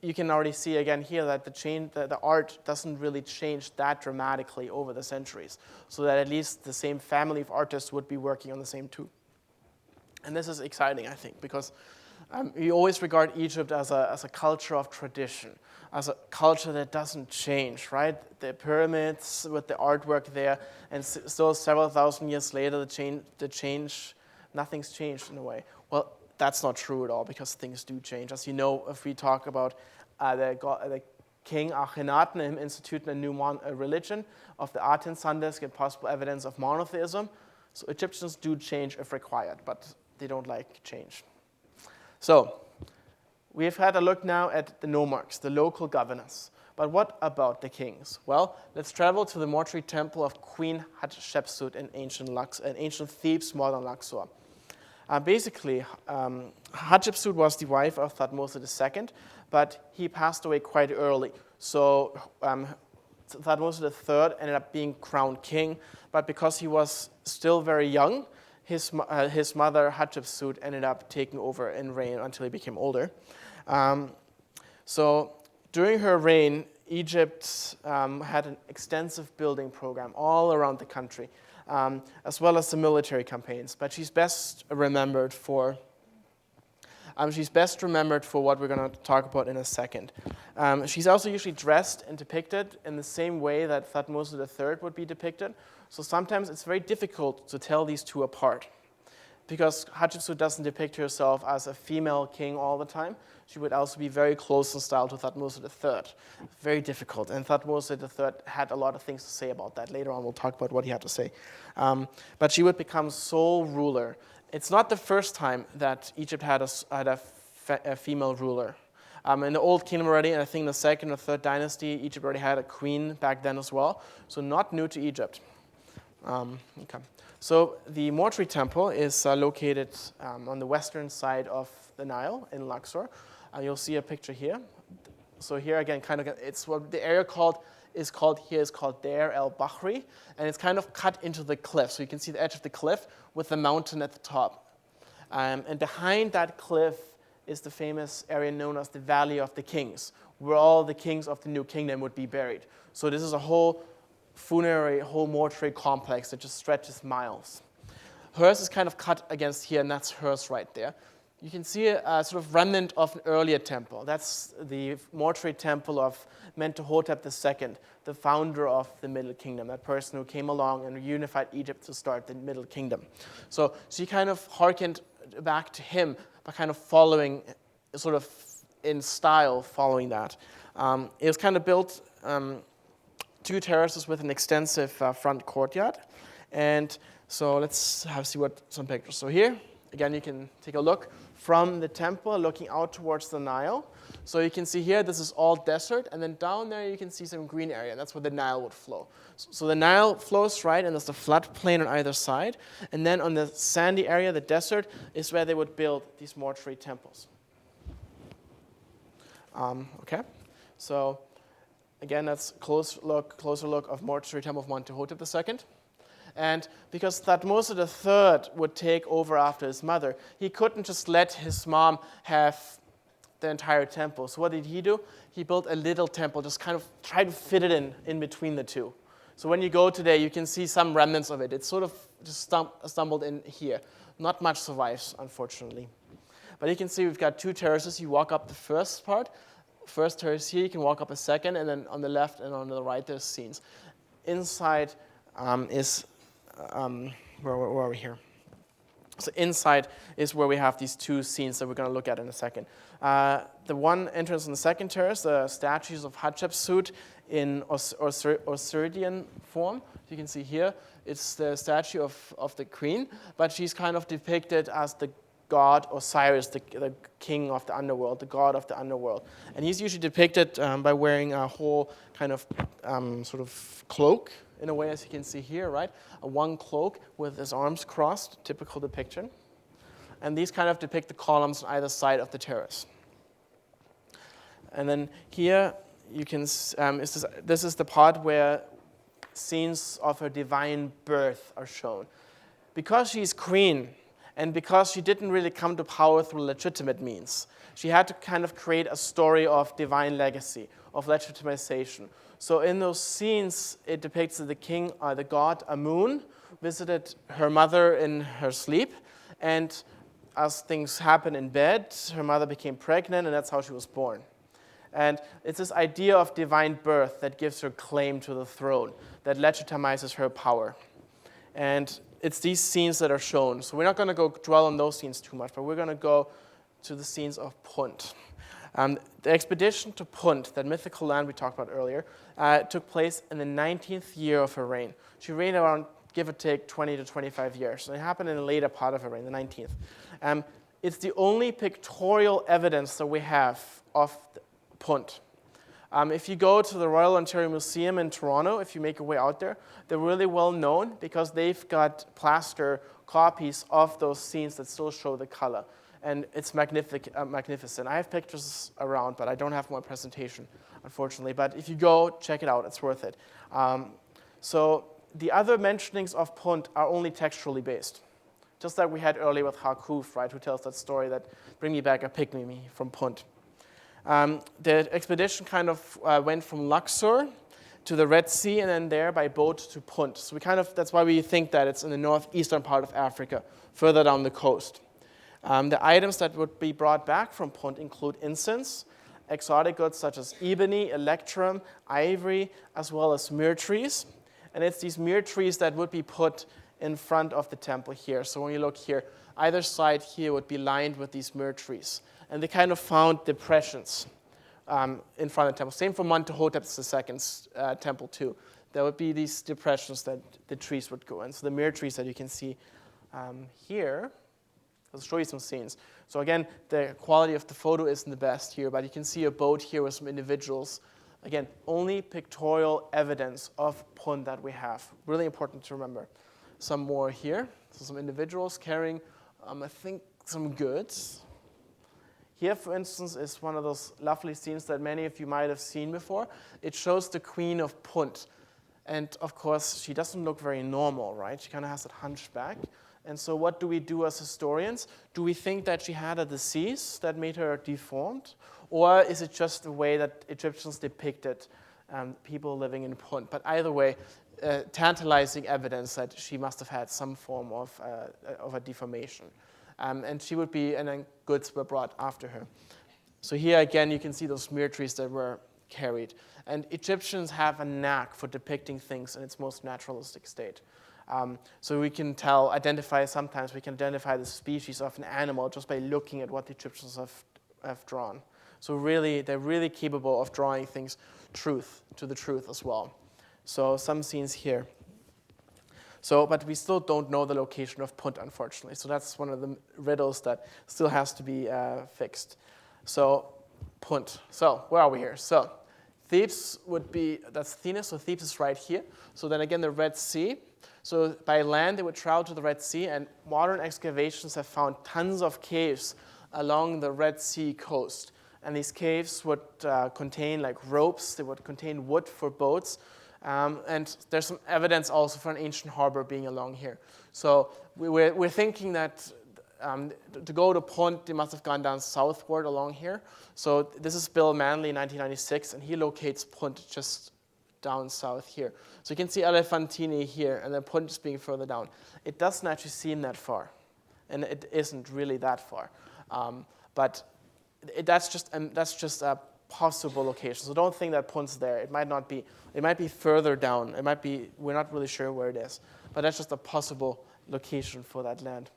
you can already see again here that the art doesn't really change that dramatically over the centuries, so that at least the same family of artists would be working on the same tomb. And this is exciting, I think, because we always regard Egypt as a culture of tradition, as a culture that doesn't change, right? The pyramids with the artwork there, and still several thousand years later, nothing's changed in a way. Well, that's not true at all, because things do change. As you know, if we talk about the king Akhenaten, him instituting a new religion of the Aten sun disk and possible evidence of monotheism, so Egyptians do change if required, but they don't like change. So, we've had a look now at the nomarchs, the local governors. But what about the kings? Well, let's travel to the mortuary temple of Queen Hatshepsut in ancient Thebes, modern Luxor. Basically, Hatshepsut was the wife of Thutmose II, but he passed away quite early. So Thutmose III ended up being crowned king, but because he was still very young, his mother, Hatshepsut, ended up taking over and reign until he became older. So during her reign, Egypt had an extensive building program all around the country, as well as the military campaigns. But she's best remembered for what we're going to talk about in a second. She's also usually dressed and depicted in the same way that Thutmose III would be depicted. So sometimes it's very difficult to tell these two apart, because Hatshepsut doesn't depict herself as a female king all the time. She would also be very close in style to Thutmose III. Very difficult. And Thutmose III had a lot of things to say about that. Later on, we'll talk about what he had to say. But she would become sole ruler. It's not the first time that Egypt had a female ruler. In the Old Kingdom already, and I think the second or third dynasty, Egypt already had a queen back then as well. So not new to Egypt. Okay. So the mortuary temple is located on the western side of the Nile in Luxor. You'll see a picture here. So here again, it's what the area is called Deir el Bahri, and it's kind of cut into the cliff. So you can see the edge of the cliff with the mountain at the top. And behind that cliff is the famous area known as the Valley of the Kings, where all the kings of the New Kingdom would be buried. So this is a whole funerary whole mortuary complex that just stretches miles. Hers is kind of cut against here, and that's hers right there. You can see a sort of remnant of an earlier temple. That's the mortuary temple of Mentuhotep II, the founder of the Middle Kingdom, that person who came along and unified Egypt to start the Middle Kingdom. So she kind of hearkened back to him by kind of following, sort of in style, following that. It was kind of built 2 terraces with an extensive front courtyard. And so let's see what some pictures. So here, again, you can take a look from the temple looking out towards the Nile. So you can see here, this is all desert, and then down there you can see some green area, and that's where the Nile would flow. So the Nile flows right, and there's the floodplain on either side, and then on the sandy area, the desert, is where they would build these mortuary temples. Okay, so again, that's closer look of mortuary temple of Mentuhotep II. And because Thutmose III would take over after his mother, he couldn't just let his mom have the entire temple. So what did he do? He built a little temple, just kind of tried to fit it in between the two. So when you go today, you can see some remnants of it. It's sort of just stumbled in here. Not much survives, unfortunately. But you can see we've got 2 terraces. You walk up the first terrace here, you can walk up a second, and then on the left and on the right, there's scenes. Inside is... where are we here? So inside is where we have these 2 scenes that we're going to look at in a second. The one entrance on the second terrace, the statues of Hatshepsut in Osirian form. You can see here, it's the statue of the queen, but she's kind of depicted as the god Osiris, the king of the underworld, the god of the underworld. And he's usually depicted by wearing a whole kind of sort of cloak, in a way, as you can see here, right? One cloak with his arms crossed, typical depiction. And these kind of depict the columns on either side of the terrace. And then here, you can, this is the part where scenes of her divine birth are shown. Because she's queen, and because she didn't really come to power through legitimate means, she had to kind of create a story of divine legacy, of legitimization. So in those scenes, it depicts that the king, the god Amun, visited her mother in her sleep, and as things happen in bed, her mother became pregnant, and that's how she was born. And it's this idea of divine birth that gives her claim to the throne, that legitimizes her power. And it's these scenes that are shown. So we're not going to go dwell on those scenes too much, but we're going to go to the scenes of Punt. The expedition to Punt, that mythical land we talked about earlier, took place in the 19th year of her reign. She reigned around, give or take, 20 to 25 years. And it happened in the later part of her reign, the 19th. It's the only pictorial evidence that we have of Punt. If you go to the Royal Ontario Museum in Toronto, if you make your way out there, they're really well known because they've got plaster copies of those scenes that still show the color. And it's magnificent. I have pictures around, but I don't have more presentation, unfortunately. But if you go, check it out. It's worth it. So the other mentionings of Punt are only textually based. Just like we had earlier with Harkuf, right, who tells that story that bring me back a pygmy from Punt. The expedition kind of went from Luxor to the Red Sea and then there by boat to Punt. So that's why we think that it's in the northeastern part of Africa, further down the coast. The items that would be brought back from Punt include incense, exotic goods such as ebony, electrum, ivory, as well as myrrh trees. And it's these myrrh trees that would be put in front of the temple here. So when you look here, either side here would be lined with these myrrh trees. And they kind of found depressions in front of the temple. Same for Mentuhotep II's temple too. There would be these depressions that the trees would go in. So the myrrh trees that you can see here, I'll show you some scenes. So again, the quality of the photo isn't the best here, but you can see a boat here with some individuals. Again, only pictorial evidence of Punt that we have. Really important to remember. Some more here. So some individuals carrying, I think, some goods. Here, for instance, is one of those lovely scenes that many of you might have seen before. It shows the queen of Punt. And of course, she doesn't look very normal, right? She kind of has that hunchback. And so what do we do as historians? Do we think that she had a disease that made her deformed? Or is it just the way that Egyptians depicted people living in Punt? But either way, tantalizing evidence that she must have had some form of a deformation. And she would be, and then goods were brought after her. So here again, you can see those smear trees that were carried. And Egyptians have a knack for depicting things in its most naturalistic state. So we can sometimes we can identify the species of an animal just by looking at what the Egyptians have drawn. So really, they're really capable of drawing things to the truth as well. So some scenes here. So, but we still don't know the location of Punt, unfortunately. So that's one of the riddles that still has to be fixed. So Punt. So where are we here? So Thebes that's Athena, so Thebes is right here. So then again, the Red Sea. So by land, they would travel to the Red Sea, and modern excavations have found tons of caves along the Red Sea coast. And these caves would contain like ropes, they would contain wood for boats, and there's some evidence also for an ancient harbor being along here. So we're thinking that to go to Punt, they must have gone down southward along here. So this is Bill Manley in 1996, and he locates Punt just down south here. So you can see Elephantine here, and then Punt just being further down. It doesn't actually seem that far, and it isn't really that far. But that's just a possible location. So don't think that Punt's there. It might not be. It might be further down. It might be. We're not really sure where it is, but that's just a possible location for that land.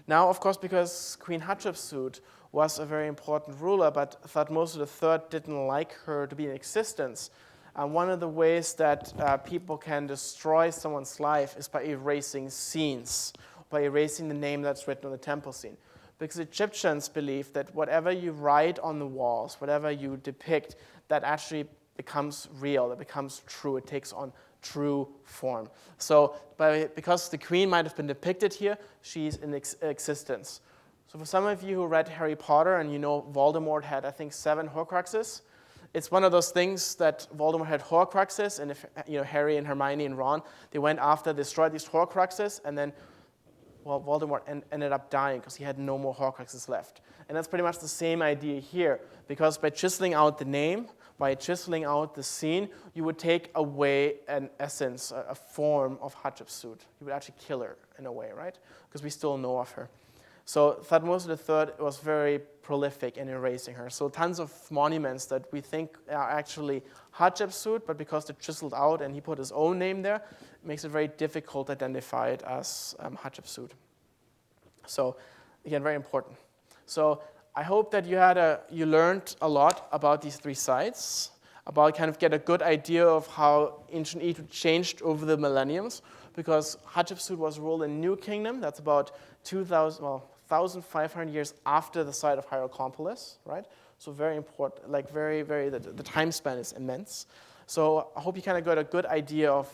Now, of course, because Queen Hatshepsut was a very important ruler, but Thutmose III didn't like her to be in existence. One of the ways that people can destroy someone's life is by erasing scenes, by erasing the name that's written on the temple scene. Because Egyptians believe that whatever you write on the walls, whatever you depict, that actually becomes real, it becomes true, it takes on true form. So because the queen might have been depicted here, she's in existence. So for some of you who read Harry Potter and you know Voldemort had, I think, 7 Horcruxes, it's one of those things that Voldemort had Horcruxes, and if Harry and Hermione and Ron, they went after, destroyed these Horcruxes, and then Voldemort ended up dying because he had no more Horcruxes left. And that's pretty much the same idea here, because by chiseling out the name, by chiseling out the scene, you would take away an essence, a form of Hatshepsut. You would actually kill her in a way, right? Because we still know of her. So Thutmose III was very prolific in erasing her. So tons of monuments that we think are actually Hatshepsut, but because they're chiseled out and he put his own name there, it makes it very difficult to identify it as Hatshepsut. So again, very important. So I hope that you learned a lot about these 3 sites, about kind of get a good idea of how ancient Egypt changed over the millenniums, because Hatshepsut was ruled in New Kingdom. That's about 1,500 years after the site of Hierakonpolis, right? So very important, like the time span is immense. So I hope you kind of got a good idea of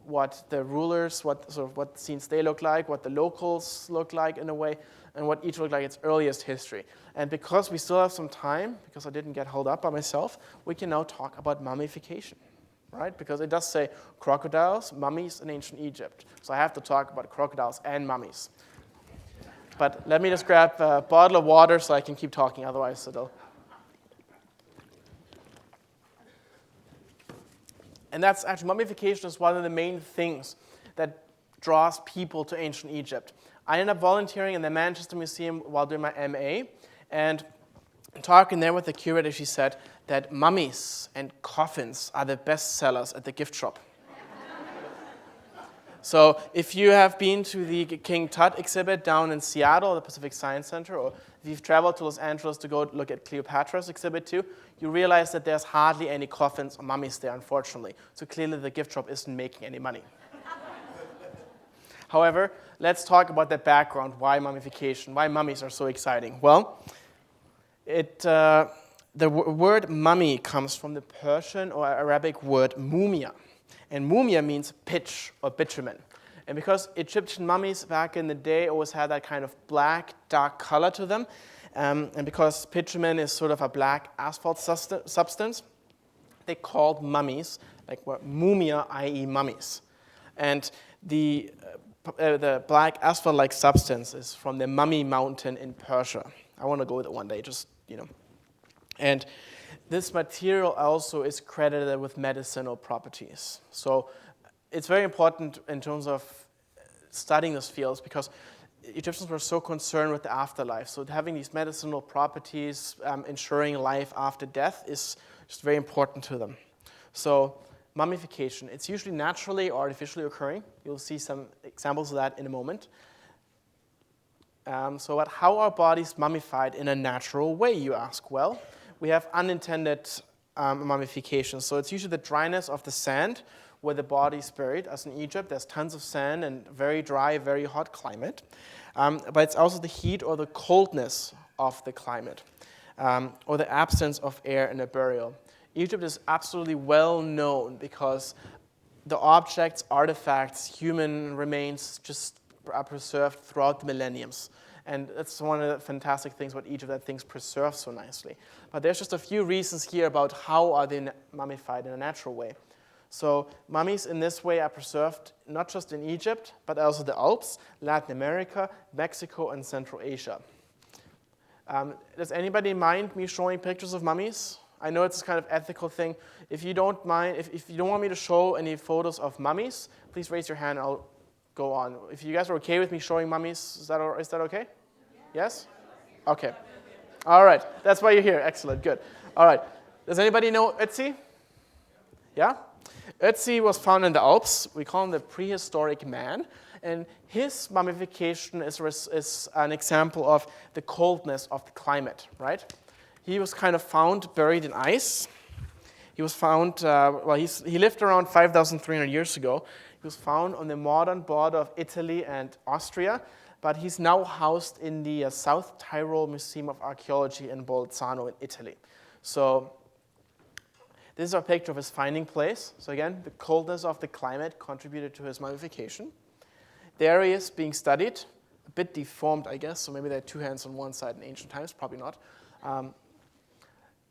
what the rulers, what scenes they look like, what the locals look like in a way, and what each looked like its earliest history. And because we still have some time, because I didn't get held up by myself, we can now talk about mummification, right? Because it does say crocodiles, mummies, and ancient Egypt. So I have to talk about crocodiles and mummies. But let me just grab a bottle of water so I can keep talking, otherwise it'll... And that's actually, mummification is one of the main things that draws people to ancient Egypt. I ended up volunteering in the Manchester Museum while doing my MA, and talking there with the curator, she said that mummies and coffins are the best sellers at the gift shop. So if you have been to the King Tut exhibit down in Seattle, the Pacific Science Center, or if you've traveled to Los Angeles to go look at Cleopatra's exhibit too, you realize that there's hardly any coffins or mummies there, unfortunately. So clearly the gift shop isn't making any money. However, let's talk about the background, why mummification, why mummies are so exciting. Well, the word mummy comes from the Persian or Arabic word mumia. And mumia means pitch or bitumen. And because Egyptian mummies back in the day always had that kind of black, dark color to them, and because bitumen is sort of a black asphalt substance, they called mummies, like mumia, i.e. mummies. And the black asphalt-like substance is from the Mummy Mountain in Persia. I want to go there one day, And this material also is credited with medicinal properties. So it's very important in terms of studying those fields because Egyptians were so concerned with the afterlife. So having these medicinal properties, ensuring life after death is just very important to them. So mummification, it's usually naturally or artificially occurring. You'll see some examples of that in a moment. So how are bodies mummified in a natural way, you ask? Well, we have unintended mummification. So it's usually the dryness of the sand where the body is buried. As in Egypt, there's tons of sand and very dry, very hot climate. But it's also the heat or the coldness of the climate or the absence of air in a burial. Egypt is absolutely well known because the objects, artifacts, human remains just are preserved throughout the millenniums. And that's one of the fantastic things about Egypt, that things preserve so nicely. But there's just a few reasons here about how are they mummified in a natural way. So mummies in this way are preserved not just in Egypt, but also the Alps, Latin America, Mexico, and Central Asia. Does anybody mind me showing pictures of mummies? I know it's a kind of ethical thing. If you don't mind, if you don't want me to show any photos of mummies, please raise your hand. I'll go on. If you guys are okay with me showing mummies, is that okay? Yes? Okay. All right. That's why you're here. Excellent. Good. All right. Does anybody know Ötzi? Yeah? Ötzi was found in the Alps. We call him the prehistoric man. And his mummification is an example of the coldness of the climate, right? He was kind of found buried in ice. He was found, he lived around 5,300 years ago. He was found on the modern border of Italy and Austria, but he's now housed in the South Tyrol Museum of Archaeology in Bolzano in Italy. So this is a picture of his finding place. So again, the coldness of the climate contributed to his mummification. There he is being studied, a bit deformed, I guess, so maybe there are two hands on one side in ancient times, probably not.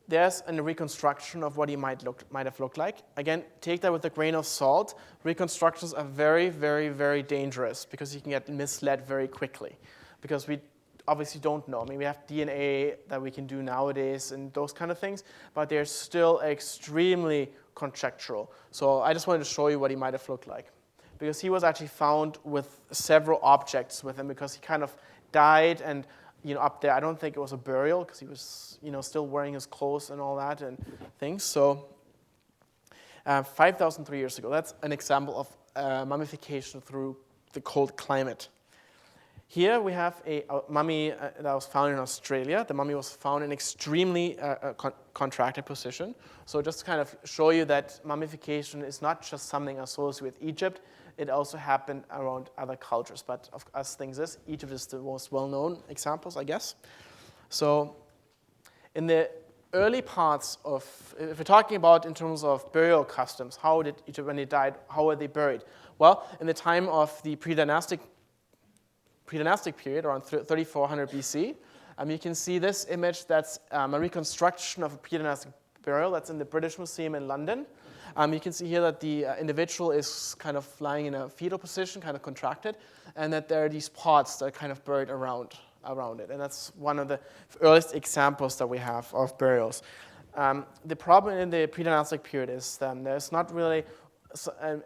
There's a reconstruction of what he might have looked like. Again, take that with a grain of salt. Reconstructions are very, very, very dangerous because you can get misled very quickly because we obviously don't know. I mean, we have DNA that we can do nowadays and those kind of things, but they're still extremely conjectural. So I just wanted to show you what he might have looked like because he was actually found with several objects with him because he kind of died and up there, I don't think it was a burial because he was, still wearing his clothes and all that and things. So 5,003 years ago, that's an example of mummification through the cold climate. Here we have a mummy that was found in Australia. The mummy was found in extremely contracted position. So just to kind of show you that mummification is not just something associated with Egypt. It also happened around other cultures. But as things is, Egypt is the most well-known examples, I guess. So in the early parts of, if we're talking about in terms of burial customs, how did Egypt, when they died, how were they buried? Well, in the time of the pre-dynastic period, around 3400 BC, you can see this image that's a reconstruction of a pre-dynastic burial that's in the British Museum in London. You can see here that the individual is kind of lying in a fetal position, kind of contracted, and that there are these pots that are kind of buried around it. And that's one of the earliest examples that we have of burials. The problem in the pre-dynastic period is there's not really,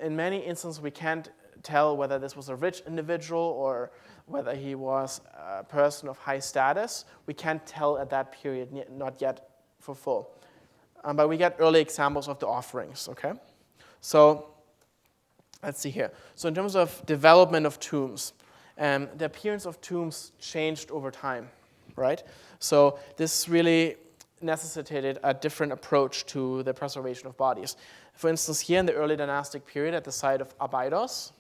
in many instances, we can't tell whether this was a rich individual or whether he was a person of high status. We can't tell at that period, not yet for full. But we get early examples of the offerings, okay? So let's see here. So in terms of development of tombs, the appearance of tombs changed over time, right? So this really necessitated a different approach to the preservation of bodies. For instance, here in the early dynastic period at the site of Abydos,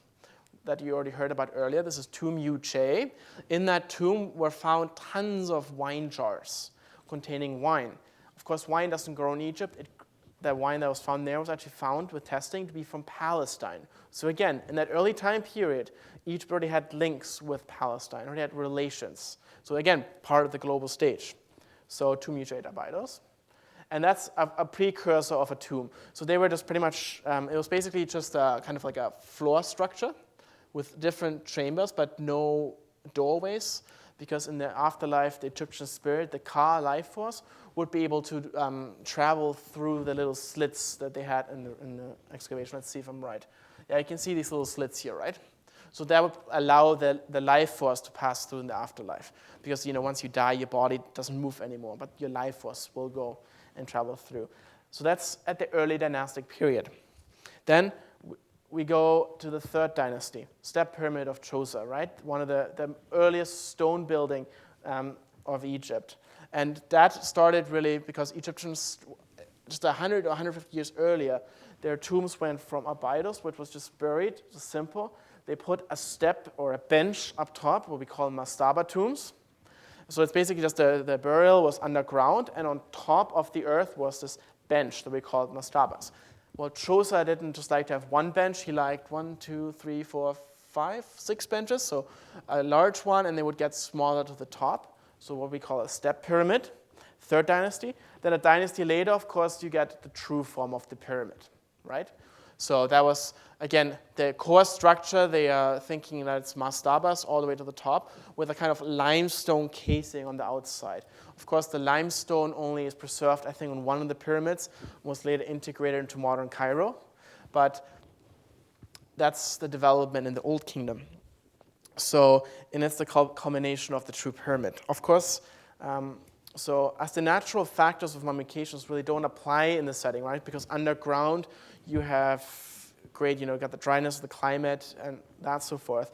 that you already heard about earlier, this is tomb UJ. In that tomb were found tons of wine jars containing wine. Of course, wine doesn't grow in Egypt. The wine that was found there was actually found with testing to be from Palestine. So again, in that early time period, Egypt already had links with Palestine, already had relations. So again, part of the global stage. So tomb UJ at Abydos. And that's a precursor of a tomb. So they were just pretty much, it was basically just kind of like a floor structure with different chambers, but no doorways, because in the afterlife, the Egyptian spirit, the Ka life force, would be able to travel through the little slits that they had in the excavation. Let's see if I'm right. Yeah, you can see these little slits here, right? So that would allow the life force to pass through in the afterlife. Because, once you die, your body doesn't move anymore, but your life force will go and travel through. So that's at the early dynastic period. Then we go to the third dynasty, Step Pyramid of Djoser, right? One of the earliest stone building of Egypt. And that started really because Egyptians, just 100 or 150 years earlier, their tombs went from Abydos, which was just buried, just simple. They put a step or a bench up top, what we call mastaba tombs. So it's basically just the burial was underground, and on top of the earth was this bench that we called mastabas. Well, Djoser didn't just like to have one bench. He liked 1, 2, 3, 4, 5, 6 benches. So a large one, and they would get smaller to the top. So what we call a step pyramid, third dynasty. Then a dynasty later, of course, you get the true form of the pyramid, right? So that was, again, the core structure. They are thinking that it's mastabas all the way to the top with a kind of limestone casing on the outside. Of course, the limestone only is preserved, I think, on one of the pyramids, was later integrated into modern Cairo. But that's the development in the Old Kingdom. So, and it's the culmination of the true pyramid. Of course, so as the natural factors of mummifications really don't apply in the setting, right? Because underground, you have great, got the dryness of the climate and that so forth.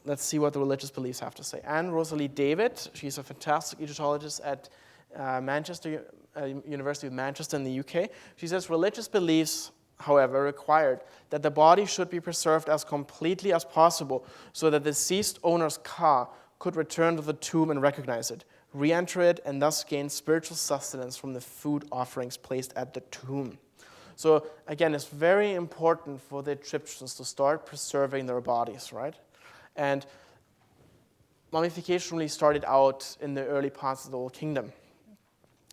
Let's see what the religious beliefs have to say. Anne Rosalie David, she's a fantastic Egyptologist at University of Manchester in the UK. She says religious beliefs, however, required that the body should be preserved as completely as possible so that the deceased owner's ka could return to the tomb and recognize it, re-enter it, and thus gain spiritual sustenance from the food offerings placed at the tomb. So again, it's very important for the Egyptians to start preserving their bodies, right? And mummification really started out in the early parts of the Old Kingdom.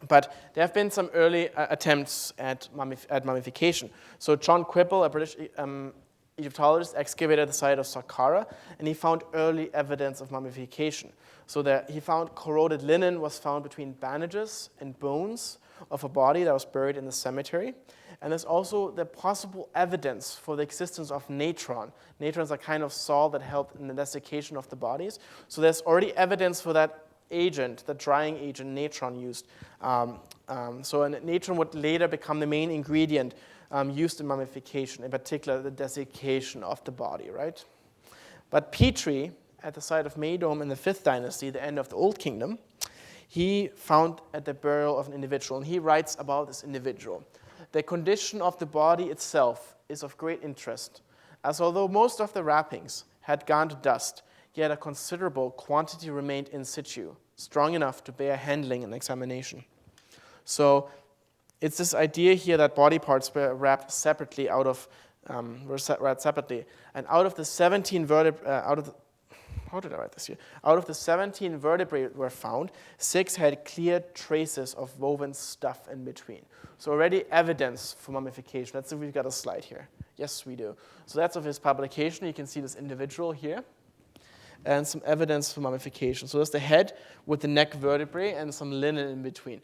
But there have been some early attempts at mummification. So John Quibble, a British Egyptologist, excavated the site of Saqqara, and he found early evidence of mummification. So that he found corroded linen was found between bandages and bones of a body that was buried in the cemetery. And there's also the possible evidence for the existence of natron. Natron is a kind of salt that helped in the desiccation of the bodies. So there's already evidence for that agent, the drying agent natron used. So natron would later become the main ingredient used in mummification, in particular the desiccation of the body, right? But Petrie, at the site of Meidum in the 5th dynasty, the end of the Old Kingdom, he found at the burial of an individual, and he writes about this individual. The condition of the body itself is of great interest, as although most of the wrappings had gone to dust, yet a considerable quantity remained in situ, strong enough to bear handling and examination. So it's this idea here that body parts were wrapped separately out of and out of the 17 vertebrae, how did I write this here? Out of the 17 vertebrae were found, 6 had clear traces of woven stuff in between. So already evidence for mummification. Let's see if we've got a slide here. Yes, we do. So that's of his publication. You can see this individual here. And some evidence for mummification. So there's the head with the neck vertebrae and some linen in between.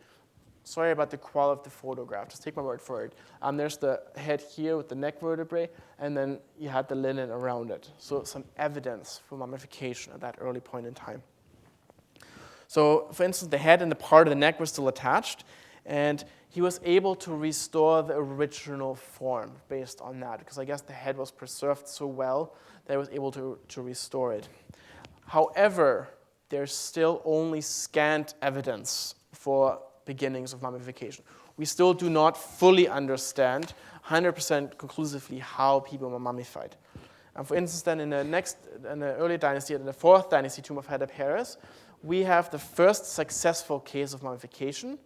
Sorry about the quality of the photograph. Just take my word for it. There's the head here with the neck vertebrae, and then you had the linen around it. So some evidence for mummification at that early point in time. So, for instance, the head and the part of the neck were still attached, and he was able to restore the original form based on that, because I guess the head was preserved so well that he was able to restore it. However, there's still only scant evidence for beginnings of mummification. We still do not fully understand 100% conclusively how people were mummified. For instance, then in the early dynasty, in the 4th dynasty tomb of Hatshepsut, we have the first successful case of mummification.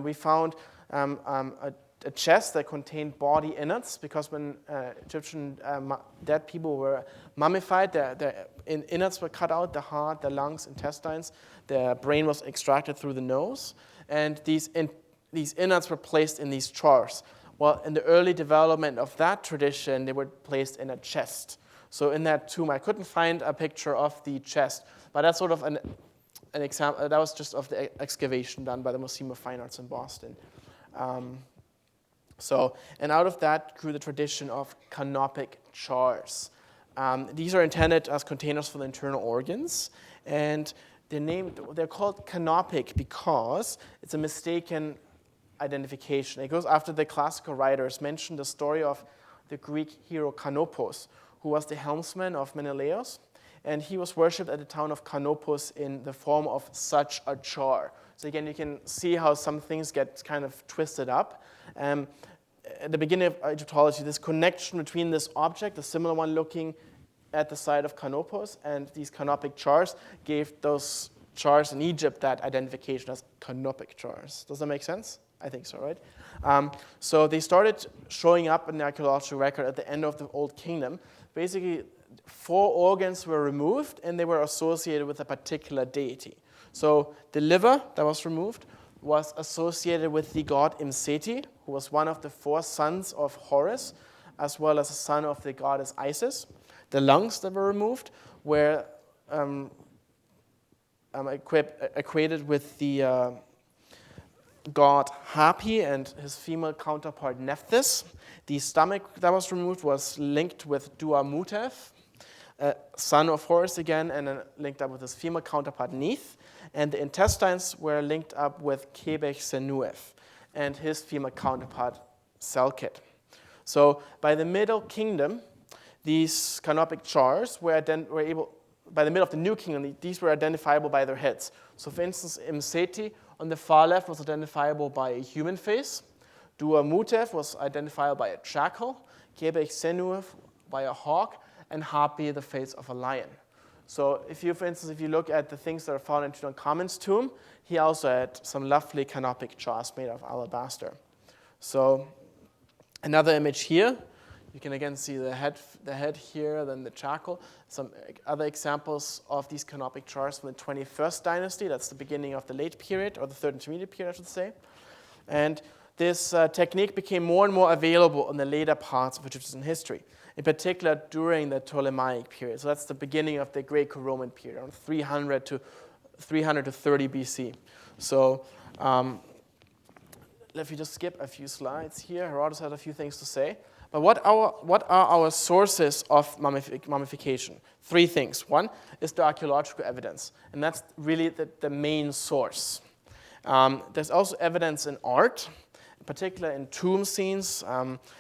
We found a chest that contained body innards, because when Egyptian dead people were mummified, their innards were cut out, the heart, the lungs, intestines, the brain was extracted through the nose, and these innards were placed in these jars. Well, in the early development of that tradition, they were placed in a chest. So in that tomb, I couldn't find a picture of the chest, but that's sort of an example. That was just of the excavation done by the Museum of Fine Arts in Boston. So, and out of that grew the tradition of canopic jars. These are intended as containers for the internal organs, and they're called canopic because it's a mistaken identification. It goes after the classical writers mentioned the story of the Greek hero Canopus, who was the helmsman of Menelaus, and he was worshipped at the town of Canopus in the form of such a jar. So again, you can see how some things get kind of twisted up. At the beginning of Egyptology, this connection between this object, the similar one looking at the site of Canopus, and these canopic jars gave those jars in Egypt that identification as canopic jars. Does that make sense? I think so, right? So they started showing up in the archaeological record at the end of the Old Kingdom. Basically, 4 organs were removed, and they were associated with a particular deity. So the liver that was removed was associated with the god Imseti, who was one of the 4 sons of Horus, as well as a son of the goddess Isis. The lungs that were removed were equated with the god Hapi and his female counterpart Nephthys. The stomach that was removed was linked with Duamutef, son of Horus again, and then linked up with his female counterpart Neith. And the intestines were linked up with Kebech Senuef and his female counterpart Selkit. So by the Middle Kingdom, these canopic jars were able, by the middle of the New Kingdom, these were identifiable by their heads. So for instance, Imseti on the far left was identifiable by a human face. Duamutef was identifiable by a jackal. Kebech Senuef by a hawk. And Hapi, the face of a lion. So for instance, if you look at the things that are found in Tutankhamun's tomb, he also had some lovely canopic jars made of alabaster. So another image here, you can again see the head here, then the jackal. Some other examples of these canopic jars from the 21st dynasty. That's the beginning of the late period, or the third intermediate period, I should say. And this technique became more and more available in the later parts of Egyptian history, in particular during the Ptolemaic period. So that's the beginning of the Greco-Roman period, around 300 to 30 BC. So if you just skip a few slides here, Herodotus had a few things to say. But what are our sources of mummification? 3 things. One is the archaeological evidence, and that's really the main source. There's also evidence in art, in particular in tomb scenes,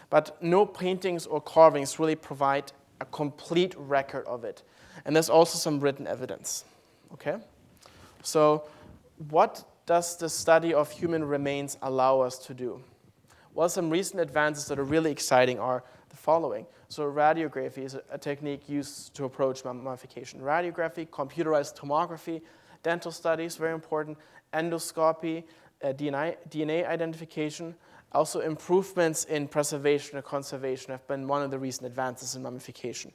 but no paintings or carvings really provide a complete record of it. And there's also some written evidence. Okay? So what does the study of human remains allow us to do? Well, some recent advances that are really exciting are the following. So radiography is a technique used to approach mummification. Radiography, computerized tomography, dental studies, very important, endoscopy, DNA identification. Also, improvements in preservation and conservation have been one of the recent advances in mummification.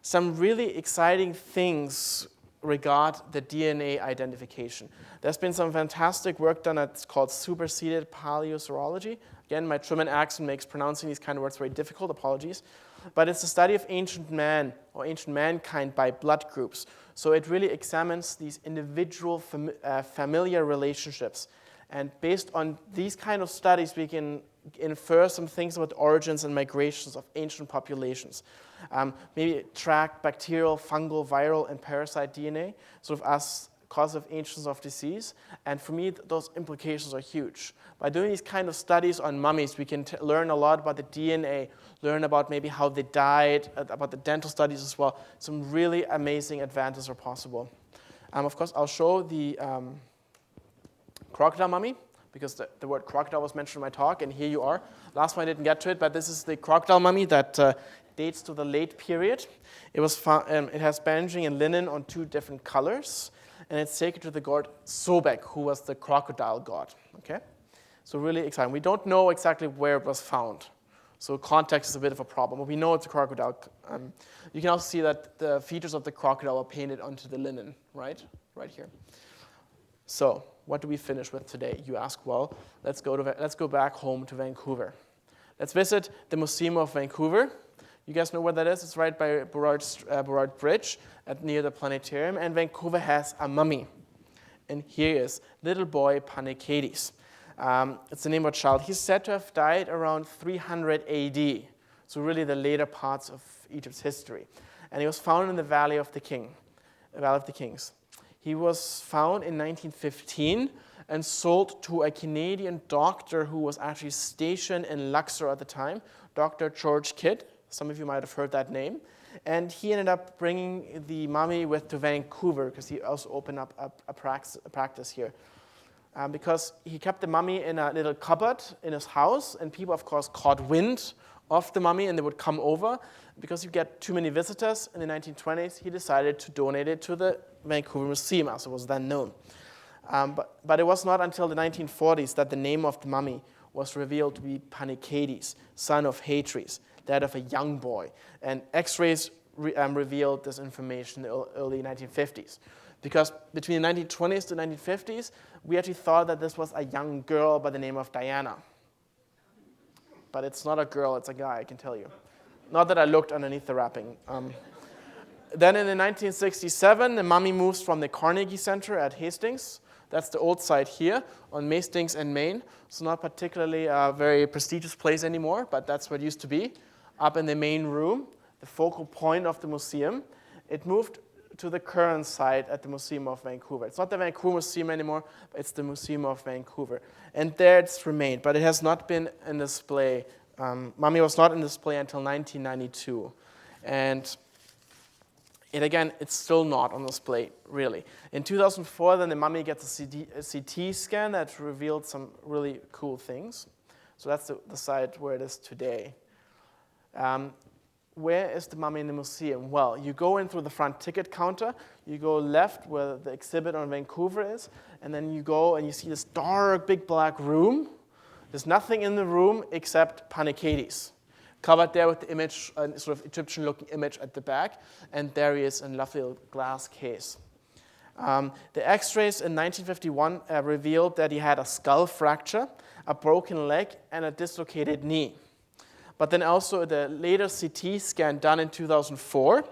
Some really exciting things regard the DNA identification. There's been some fantastic work done that's called superseded paleoserology. Again, my German accent makes pronouncing these kind of words very difficult, apologies. But it's the study of ancient man or ancient mankind by blood groups. So it really examines these individual familiar relationships. And based on these kind of studies, we can infer some things about the origins and migrations of ancient populations. Maybe track bacterial, fungal, viral, and parasite DNA, sort of as cause of ancients of disease. And for me, those implications are huge. By doing these kind of studies on mummies, we can learn a lot about the DNA, learn about maybe how they died, about the dental studies as well. Some really amazing advances are possible. Of course, I'll show the crocodile mummy, because the word crocodile was mentioned in my talk, and here you are. Last one I didn't get to it, but this is the crocodile mummy that dates to the late period. It was found, it has bandaging and linen on 2 different colors, and it's sacred to the god Sobek, who was the crocodile god. Okay, so really exciting. We don't know exactly where it was found, so context is a bit of a problem. But we know it's a crocodile. You can also see that the features of the crocodile are painted onto the linen, right here. So what do we finish with today? You ask. Well, let's go back home to Vancouver. Let's visit the Museum of Vancouver. You guys know where that is? It's right by Burrard Bridge near the planetarium. And Vancouver has a mummy. And here is little boy Panikades. It's the name of a child. He's said to have died around 300 AD, so really the later parts of Egypt's history. And he was found in the Valley of the Kings. He was found in 1915 and sold to a Canadian doctor who was actually stationed in Luxor at the time, Dr. George Kidd. Some of you might have heard that name. And he ended up bringing the mummy to Vancouver because he also opened up a practice here. Because he kept the mummy in a little cupboard in his house, and people, of course, caught wind of the mummy and they would come over. Because you get too many visitors in the 1920s, he decided to donate it to the Vancouver Museum, as it was then known. But it was not until the 1940s that the name of the mummy was revealed to be Panikades, son of Hatshepsut, that of a young boy. And X-rays revealed this information in the early 1950s. Because between the 1920s to 1950s, we actually thought that this was a young girl by the name of Diana. But it's not a girl, it's a guy, I can tell you. Not that I looked underneath the wrapping. Then in 1967, the mummy moves from the Carnegie Center at Hastings. That's the old site here on Hastings and Main. It's not particularly a very prestigious place anymore, but that's what it used to be. Up in the main room, the focal point of the museum. It moved to the current site at the Museum of Vancouver. It's not the Vancouver Museum anymore, but it's the Museum of Vancouver. And there it's remained, but it has not been in display. Mummy was not in display until 1992. And it's still not on display, really. In 2004, then the mummy gets a CT scan that revealed some really cool things. So that's the site where it is today. Where is the mummy in the museum? Well, you go in through the front ticket counter, you go left where the exhibit on Vancouver is, and then you go and you see this dark, big black room. There's nothing in the room except Panikades, covered there with the image, a sort of Egyptian-looking image at the back, and there he is in a lovely little glass case. The X-rays in 1951 revealed that he had a skull fracture, a broken leg, and a dislocated knee. But then also the later CT scan done in 2004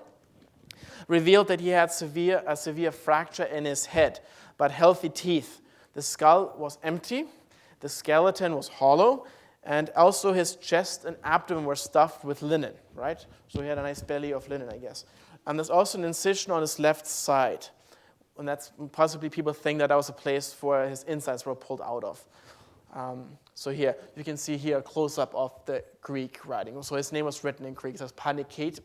revealed that he had a severe fracture in his head, but healthy teeth. The skull was empty, the skeleton was hollow, and also his chest and abdomen were stuffed with linen, right? So he had a nice belly of linen, I guess. And there's also an incision on his left side. And that's possibly people think that was a place where his insides were pulled out of. So here, you can see here a close-up of the Greek writing. So his name was written in Greek. It says Panikates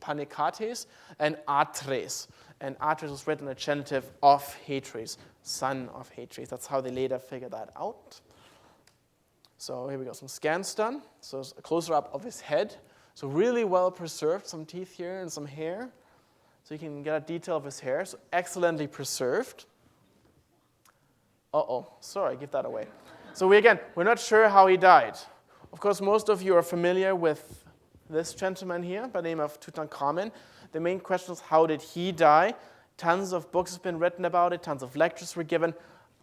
and Atres. And Atres was written in the genitive of Hatshepsut, son of Hatshepsut. That's how they later figured that out. So here we go, some scans done. So it's a closer-up of his head. So really well preserved, some teeth here and some hair. So you can get a detail of his hair. So excellently preserved. Sorry, give that away. So we're not sure how he died. Of course, most of you are familiar with this gentleman here by the name of Tutankhamun. The main question is, how did he die? Tons of books have been written about it. Tons of lectures were given.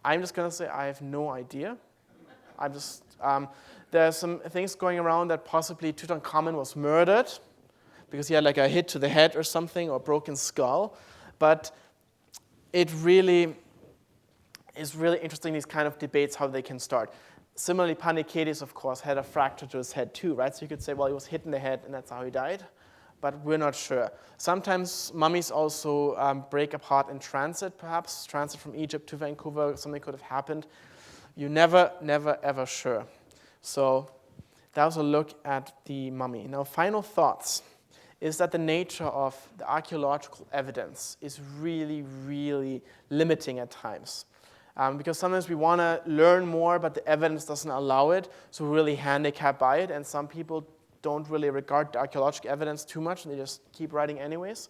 I'm just going to say I have no idea. There are some things going around that possibly Tutankhamun was murdered because he had like a hit to the head or something, or a broken skull. But it really is really interesting, these kind of debates, how they can start. Similarly, Panikades, of course, had a fracture to his head too, right? So you could say, well, he was hit in the head and that's how he died. But we're not sure. Sometimes mummies also break apart in transit, perhaps. Transit from Egypt to Vancouver, something could have happened. You're never, ever sure. So that was a look at the mummy. Now, final thoughts is that the nature of the archaeological evidence is really, really limiting at times. Because sometimes we want to learn more, but the evidence doesn't allow it, so we're really handicapped by it, and some people don't really regard the archaeological evidence too much, and they just keep writing anyways.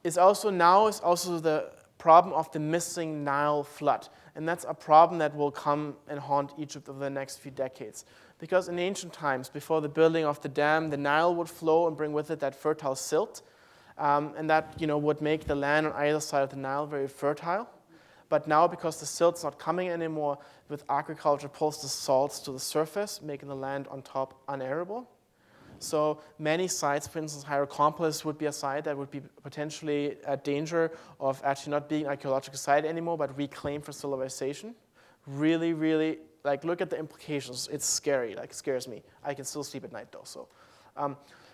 It's also the problem of the missing Nile flood, and that's a problem that will come and haunt Egypt over the next few decades. Because in ancient times, before the building of the dam, the Nile would flow and bring with it that fertile silt. And that would make the land on either side of the Nile very fertile. But now, because the silt's not coming anymore, with agriculture pulls the salts to the surface, making the land on top unarable. So many sites, for instance, Hierakonpolis would be a site that would be potentially at danger of actually not being an archaeological site anymore, but reclaimed for civilization. really, really, like, look at the implications. It's scary, like, it scares me. I can still sleep at night, though, so.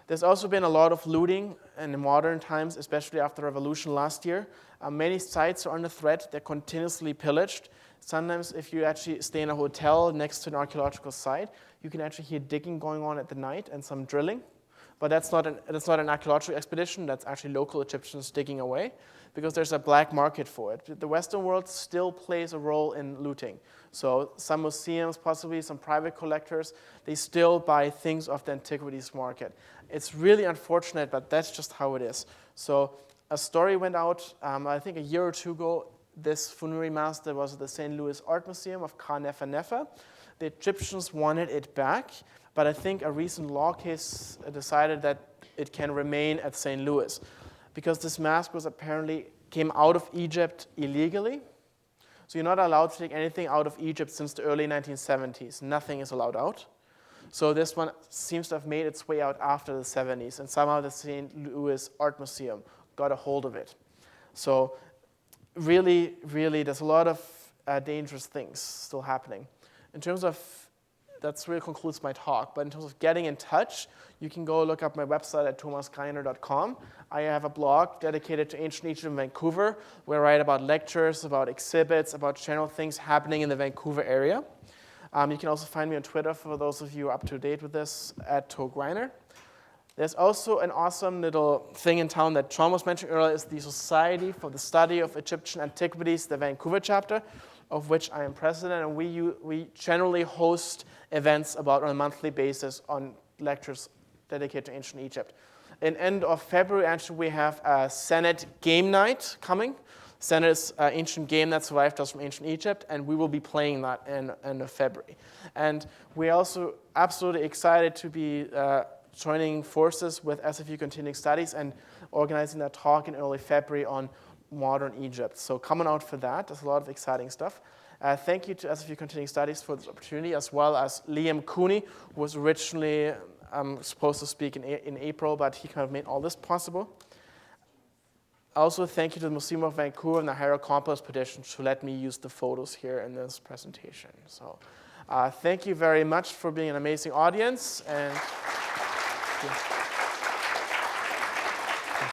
There's also been a lot of looting in modern times, especially after the revolution last year. Many sites are under threat. They're continuously pillaged. Sometimes if you actually stay in a hotel next to an archaeological site, you can actually hear digging going on at the night and some drilling. But that's not an archaeological expedition. That's actually local Egyptians digging away, because there's a black market for it. The Western world still plays a role in looting. So some museums, possibly some private collectors, they still buy things off the antiquities market. It's really unfortunate, but that's just how it is. So a story went out, I think a year or two ago. This funerary master was at the St. Louis Art Museum of Ka Nefer Nefer. The Egyptians wanted it back, but I think a recent law case decided that it can remain at St. Louis, because this mask was apparently came out of Egypt illegally. So you're not allowed to take anything out of Egypt since the early 1970s. Nothing is allowed out. So this one seems to have made its way out after the 70s, and somehow the St. Louis Art Museum got a hold of it. So really, really, there's a lot of dangerous things still happening. In terms of, that really concludes my talk, but in terms of getting in touch, you can go look up my website at thomasgreiner.com. I have a blog dedicated to ancient Egypt in Vancouver, where I write about lectures, about exhibits, about general things happening in the Vancouver area. You can also find me on Twitter, for those of you up to date with this, at Greiner. There's also an awesome little thing in town that John was mentioning earlier, is the Society for the Study of Egyptian Antiquities, the Vancouver chapter, of which I am president, and we generally host events about on a monthly basis on lectures dedicated to ancient Egypt. In end of February, actually, we have a Senate game night coming. Senate is an ancient game that survived us from ancient Egypt, and we will be playing that in end of February. And we're also absolutely excited to be joining forces with SFU Continuing Studies and organizing that talk in early February on modern Egypt. So coming out for that, there's a lot of exciting stuff. Thank you to SFU Continuing Studies for this opportunity, as well as Liam Cooney, who was originally supposed to speak in April, but he kind of made all this possible. Also, thank you to the Museum of Vancouver and the Hierakonpolis petition to let me use the photos here in this presentation. So thank you very much for being an amazing audience. And